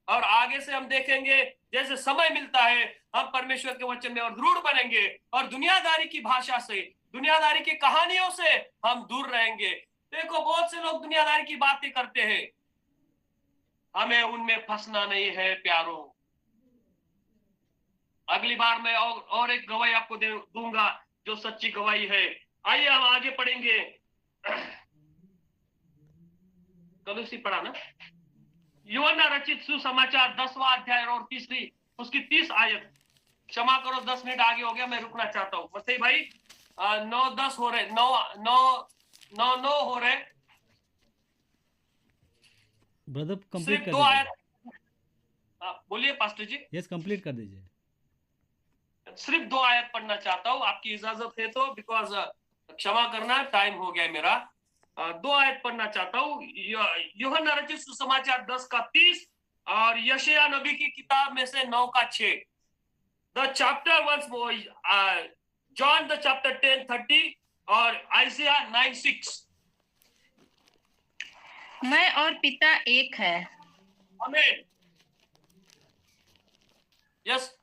[SPEAKER 2] और आगे से हम देखेंगे जैसे समय मिलता है हम परमेश्वर के वचन में और दृढ़ बनेंगे और दुनियादारी की भाषा से, दुनियादारी की कहानियों से हम दूर रहेंगे। देखो बहुत से लोग दुनियादारी की बातें करते हैं, हमें उनमें फंसना नहीं है प्यारों। अगली बार मैं और एक गवाही आपको दूंगा जो सच्ची गवाही है। आइए हम आगे पढ़ेंगे। कलुसी पढ़ा ना, यूहन्ना रचित सुसमाचार 10वां अध्याय और तीसरी उसकी 30 आयत। क्षमा करो 10 मिनट आगे हो गया, मैं रुकना चाहता हूँ। मसीह भाई 9-10 हो रहे, 9 हो रहे।
[SPEAKER 5] ब्रदर कंप्लीट
[SPEAKER 2] सिर्फ
[SPEAKER 5] कर
[SPEAKER 2] 2
[SPEAKER 5] दीजिए।
[SPEAKER 2] आयत बोलिए पास्टर जी।
[SPEAKER 5] यस कंप्लीट कर दीजिए।
[SPEAKER 2] सिर्फ 2 आयत पढ़ना चाहता हूँ, आपकी इजाजत है तो, बिकॉज क्षमा करना टाइम हो गया मेरा। 2 आयत पढ़ना चाहता हूँ। यूहन्ना रचित सुसमाचार 10 का 30 और यशायाह नबी की किताब में से 9 का 6। द चैप्टर वंस जॉन द चैप्टर 10:30 और आइजिया 9:6।
[SPEAKER 6] मैं और पिता एक है।
[SPEAKER 2] आमीन। यस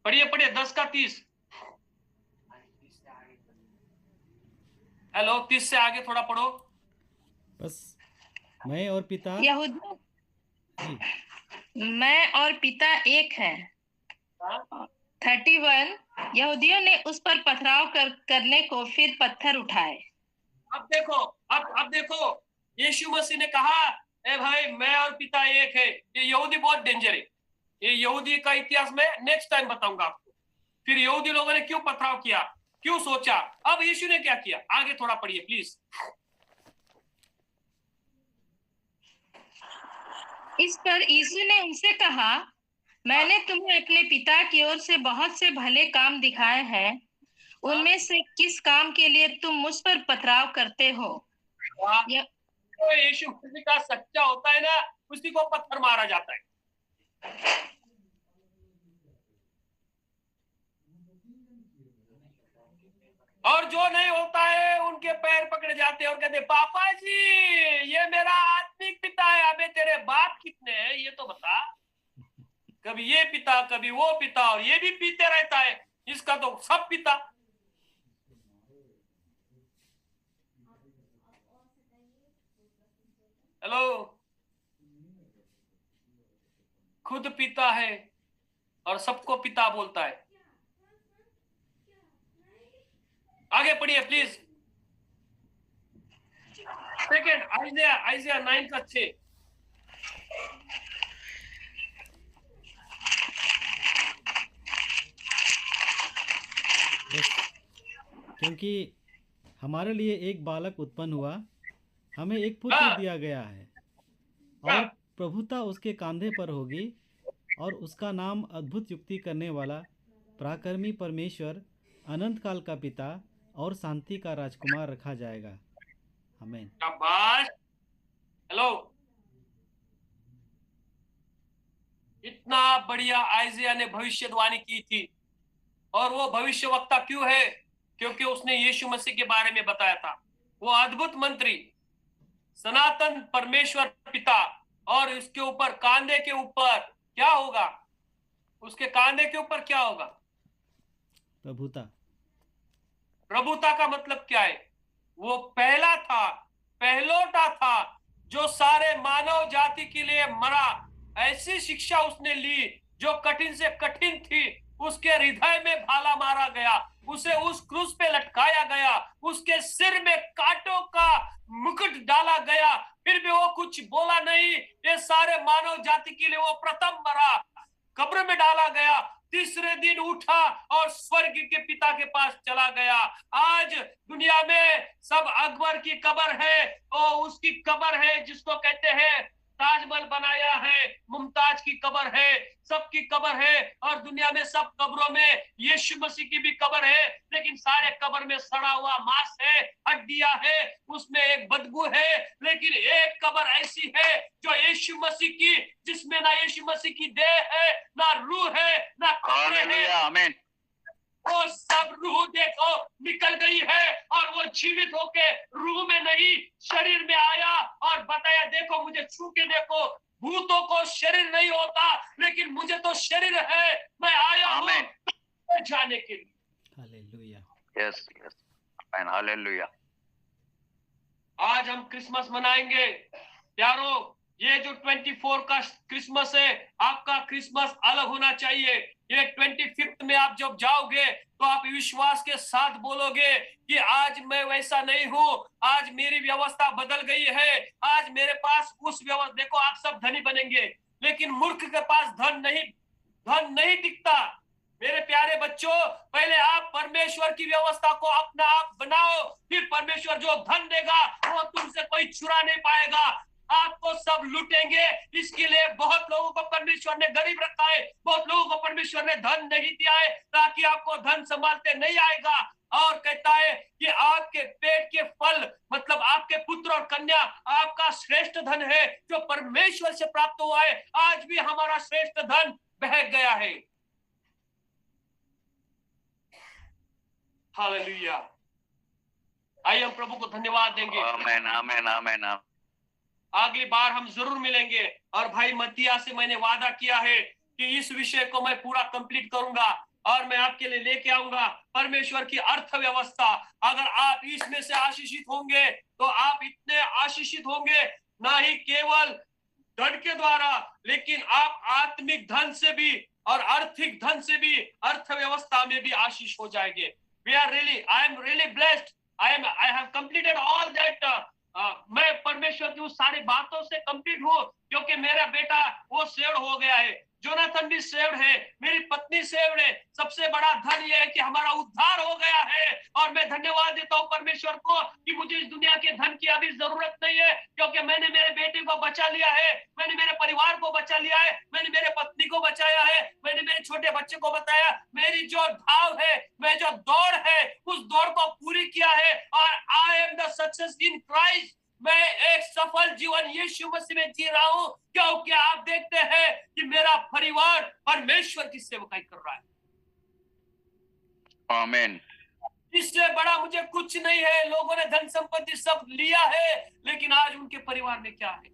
[SPEAKER 2] पढ़िए पढ़िए 10 का 30। हेलो 30 से आगे थोड़ा पढ़ो
[SPEAKER 5] बस। मैं और पिता
[SPEAKER 6] यहूदी
[SPEAKER 5] जी
[SPEAKER 6] मैं और पिता एक है। 31 यहूदियों ने उस पर पथराव करने को फिर पत्थर उठाए।
[SPEAKER 2] अब देखो, अब देखो, यीशु मसीह ने कहा ए भाई मैं और पिता एक है। ये यहूदी बहुत डेंजर है। ये यहूदी का इतिहास में नेक्स्ट टाइम बताऊंगा आपको। फिर यहूदी लोगों ने क्यों पथराव किया, क्यों सोचा, अब यीशु ने क्या किया, आगे थोड़ा पढ़िए प्लीज।
[SPEAKER 6] इस पर यीशु ने उनसे कहा, मैंने तुम्हें अपने पिता की ओर से बहुत से भले काम दिखाए हैं, उनमें से किस काम के लिए तुम मुझ पर पथराव करते हो?
[SPEAKER 2] तो यीशु मसीह का सच्चा होता है ना, उसी को पत्थर मारा जाता है। और जो नहीं होता है उनके पैर पकड़े जाते हैं और कहते पापा जी ये मेरा आत्मिक पिता है, अबे तेरे बाप कितने हैं ये तो बता। कभी ये पिता कभी वो पिता, और ये भी पीते रहता है, इसका तो सब पिता। हेलो, खुद पिता है और सबको पिता बोलता है। आगे पढ़िए प्लीज। सेकंड आइजिया 9 का 6।
[SPEAKER 5] क्योंकि हमारे लिए एक बालक उत्पन्न हुआ, हमें एक पुत्र दिया गया है और प्रभुता उसके कांधे पर होगी और उसका नाम अद्भुत युक्ति करने वाला, पराक्रमी परमेश्वर, अनंत काल का पिता और शांति का राजकुमार रखा जाएगा। आमीन।
[SPEAKER 2] शाबाश। हेलो, इतना बढ़िया आइज़ाया ने भविष्यवाणी की थी। और वो भविष्यवक्ता क्यों है? क्योंकि उसने यीशु मसीह के बारे में बताया था। वो अद्भुत मंत्री, सनातन परमेश्वर पिता, और उसके ऊपर कांधे के ऊपर क्या होगा? उसके कांधे के ऊपर क्या होगा?
[SPEAKER 5] प्रभुता।
[SPEAKER 2] प्रभुता का मतलब क्या है? वो पहला था, पहलोटा था, जो सारे मानव जाति के लिए मरा। ऐसी शिक्षा उसने ली जो कठिन से कठिन थी। उसके हृदय में भाला मारा गया, उसे उस क्रूस पे लटकाया गया, उसके सिर में कांटों का मुकुट डाला गया, फिर भी वो कुछ बोला नहीं। ये सारे मानव जाति के लिए वो प्रथम मरा, कब्र में डाला गया, तीसरे दिन उठा और स्वर्ग के पिता के पास चला गया। आज दुनिया में सब अकबर की कब्र है, और उसकी कब्र है जिसको कहते हैं ताजमहल बनाया है, मुमताज की कब्र है, सबकी कब्र है। और दुनिया में सब कब्रों में यीशु मसीह की भी कब्र है, लेकिन सारे कब्र में सड़ा हुआ मांस है, हड्डियां है, उसमें एक बदबू है। लेकिन एक कब्र ऐसी है जो यीशु मसीह की, जिसमें ना यीशु मसीह की देह है, ना रूह है, ना कब्र है।
[SPEAKER 4] आमीन।
[SPEAKER 2] वो सब रूह देखो निकल गई है, और वो जीवित होके रूह में नहीं शरीर में आया और बताया, देखो मुझे छू के देखो। भूतों को शरीर नहीं होता, लेकिन मुझे तो शरीर है। मैं आया हूं जाने के लिए।
[SPEAKER 5] हालेलुया।
[SPEAKER 4] यस यस आमीन। हालेलुया।
[SPEAKER 2] आज हम क्रिसमस मनाएंगे प्यारो। ये जो 24 का क्रिसमस है, आपका क्रिसमस अलग होना चाहिए। ये 25 में आप जब जाओगे तो आप विश्वास के साथ बोलोगे कि आज मैं वैसा नहीं हूँ, आज मेरी व्यवस्था बदल गई है, आज मेरे पास उस व्यवस्था। देखो आप सब धनी बनेंगे, लेकिन मूर्ख के पास धन नहीं टिकता। मेरे प्यारे बच्चों, पहले आप परमेश्वर की व्यवस्था को अपना आप बनाओ, फिर परमेश्वर जो धन देगा वो तुमसे कोई चुरा नहीं पाएगा। आपको सब लूटेंगे। इसके लिए बहुत लोगों को परमेश्वर ने गरीब रखा है, बहुत लोगों को परमेश्वर ने धन नहीं दिया है, ताकि आपको धन संभालते नहीं आएगा। और कहता है कि आपके पेट के फल, मतलब आपके पुत्र और कन्या आपका श्रेष्ठ धन है, जो परमेश्वर से प्राप्त हुआ है। आज भी हमारा श्रेष्ठ धन बह गया है। हालेलुया। आइए हम प्रभु को धन्यवाद देंगे।
[SPEAKER 4] आमीन आमीन आमीन।
[SPEAKER 2] अगली बार हम जरूर मिलेंगे। और भाई मत्तिया से मैंने वादा किया है कि इस विषय को मैं पूरा कंप्लीट करूंगा और मैं आपके लिए लेके आऊंगा परमेश्वर की अर्थव्यवस्था। अगर आप इसमें से आशीषित होंगे तो आप इतने आशीषित होंगे, ना ही केवल धन के द्वारा, लेकिन आप आत्मिक धन से भी और आर्थिक धन से भी अर्थव्यवस्था में भी आशीष हो जाएंगे। I am really blessed. I have completed all that. मैं परमेश्वर की उस सारी बातों से कंप्लीट हूँ, क्योंकि मेरा बेटा वो सेव्ड हो गया है, जोनाथन भी सेव्ड है, मेरी पत्नी सेव्ड है। सबसे बड़ा धन ये है कि हमारा उद्धार हो गया है। और मैं धन्यवाद देता हूँ परमेश्वर को कि मुझे इस दुनिया के धन की अभी जरूरत नहीं है, क्योंकि मैंने मेरे बेटे को बचा लिया है, मैंने मेरे परिवार को बचा लिया है, मैंने मेरे पत्नी को बचाया है, मैंने मेरे छोटे बच्चे को बताया। मेरी जो धाव है, मैं जो दौड़ है, उस दौड़ को पूरी किया है। और I am the success in Christ. मैं एक सफल जीवन यीशु मसीह में जी रहा हूँ, क्योंकि आप देखते हैं कि मेरा परिवार परमेश्वर की सेवकाई कर रहा है।
[SPEAKER 4] आमीन।
[SPEAKER 2] इससे बड़ा मुझे कुछ नहीं है। लोगों ने धन संपत्ति सब लिया है, लेकिन आज उनके परिवार में क्या है?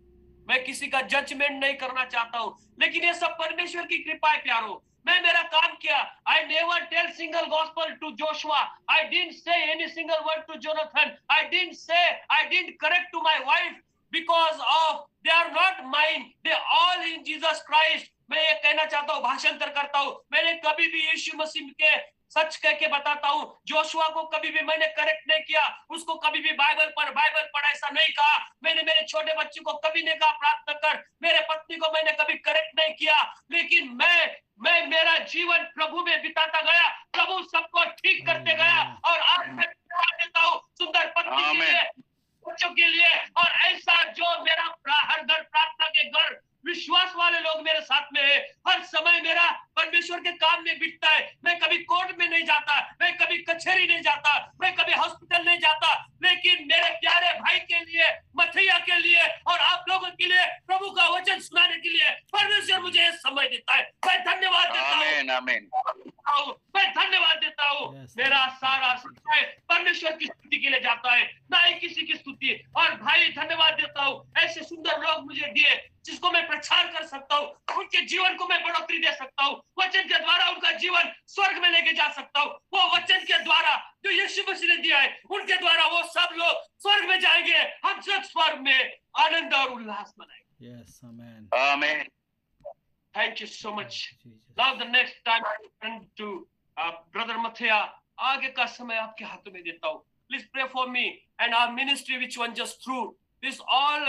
[SPEAKER 2] मैं किसी का जजमेंट नहीं करना चाहता हूँ, लेकिन ये सब परमेश्वर की कृपा है प्यारो। मैं मेरा काम किया। I never tell single gospel to Joshua. I didn't say any single word to Jonathan. I didn't correct to my wife because of they are not mine. They all in Jesus Christ. मैं ये कहना चाहता हूँ, भाषांतर करता हूँ। मैंने कभी भी यीशु मसीह के सच कह के बताता हूँ। जोशुआ को कभी भी मैंने करेक्ट नहीं किया, उसको कभी भी बाइबल पढ़ ऐसा नहीं कहा। मैंने मेरे छोटे बच्चे को कभी नहीं कहा प्रार्थना कर, मेरे पत्नी को मैंने कभी करेक्ट नहीं किया। लेकिन मैं मेरा जीवन प्रभु में बिताता गया, प्रभु सबको ठीक करते गया। और आज मैं देता हूँ सुंदर पत्नी के लिए, बच्चों के लिए, और ऐसा जो मेरा हर घर प्रार्थना के घर विश्वास वाले लोग मेरे साथ में है। हर समय मेरा परमेश्वर के काम में बीतता है। मैं कभी कोर्ट में नहीं जाता, मैं कभी कचहरी नहीं जाता, मैं कभी हॉस्पिटल नहीं जाता, लेकिन मेरे प्यारे भाई के लिए, मथैया के लिए और आप लोगों के लिए प्रभु का वचन सुनाने के लिए परमेश्वर मुझे समय देता स्तुति के लिए जाता है, ना ही किसी की स्तुति। और भाई धन्यवाद देता हूँ, ऐसे सुंदर लोग मुझे दिए जिसको मैं प्रचार कर सकता हूँ, उनके जीवन को मैं बढ़ोतरी दे सकता हूँ, वचन के द्वारा उनका जीवन स्वर्ग में लेके जा सकता हूँ। वो वचन के द्वारा जो यीशु मसीह ने दिया है, उनके द्वारा वो सब लोग स्वर्ग में जाएंगे, हम सब स्वर्ग में आनंद और उल्लास मनाएंगे।
[SPEAKER 5] Yes amen.
[SPEAKER 4] आमीन।
[SPEAKER 2] Thank you so much.
[SPEAKER 5] Jesus.
[SPEAKER 2] Now the next time I turn to brother Mathia, आगे का समय आपके हाथों में देता हूँ। Please pray for me and our ministry which one just through this all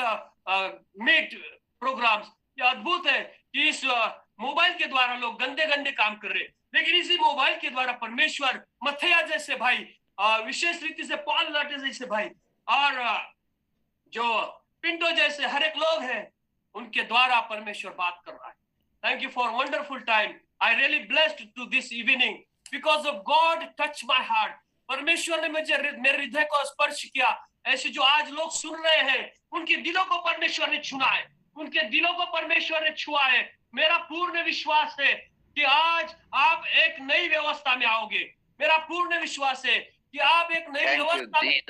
[SPEAKER 2] made programs। ये अद्भुत है कि इस मोबाइल के द्वारा लोग गंदे गंदे काम कर रहे हैं, लेकिन इसी मोबाइल के द्वारा परमेश्वर मथैया जैसे भाई, विशेष रीति से पॉल लाटे जैसे भाई और जो पिंटो जैसे हर एक लोग हैं, उनके द्वारा परमेश्वर बात कर रहा है। Thank you for wonderful time. I really blessed to this evening because of God touched my heart. परमेश्वर ने मुझे मेरे हृदय को स्पर्श किया। ऐसे जो आज लोग सुन रहे हैं, उनके दिलों को परमेश्वर ने छुआ है, उनके दिलों को परमेश्वर ने छुआ है। मेरा पूर्ण विश्वास है कि आज आप एक नई व्यवस्था में आओगे। मेरा पूर्ण विश्वास है कि आप एक नई व्यवस्था में,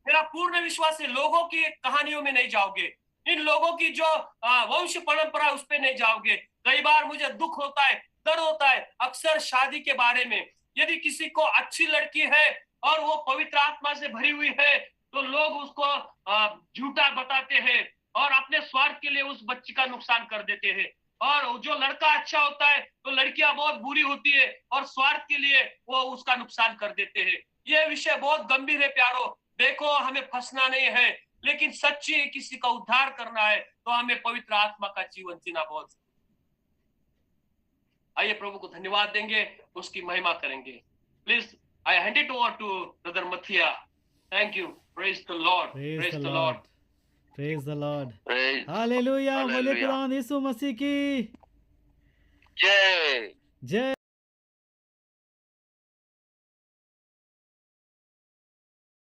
[SPEAKER 2] मेरा पूर्ण विश्वास है लोगों की कहानियों में नहीं जाओगे, इन लोगों की जो वंश परंपरा उस पे नहीं जाओगे। कई बार मुझे दुख होता है, दर्द होता है, अक्सर शादी के बारे में। यदि किसी को अच्छी लड़की है और वो पवित्र आत्मा से भरी हुई है, तो लोग उसको झूठा बताते हैं और अपने स्वार्थ के लिए उस बच्ची का नुकसान कर देते हैं। और जो लड़का अच्छा होता है तो लड़कियां बहुत बुरी होती है और स्वार्थ के लिए वो उसका नुकसान कर देते हैं। ये विषय बहुत गंभीर है प्यारो। देखो, हमें फंसना नहीं है, लेकिन सच्ची किसी का उद्धार करना है तो हमें पवित्र आत्मा का जीवन जीना बहुत। आइए प्रभु को धन्यवाद देंगे, उसकी महिमा करेंगे। Please I hand it over to brother मथिया। Thank you. Praise the Lord,
[SPEAKER 5] praise the Lord, praise the Lord. Hallelujah. बोले कुरान यीशु मसीह की
[SPEAKER 4] जय।
[SPEAKER 5] जय।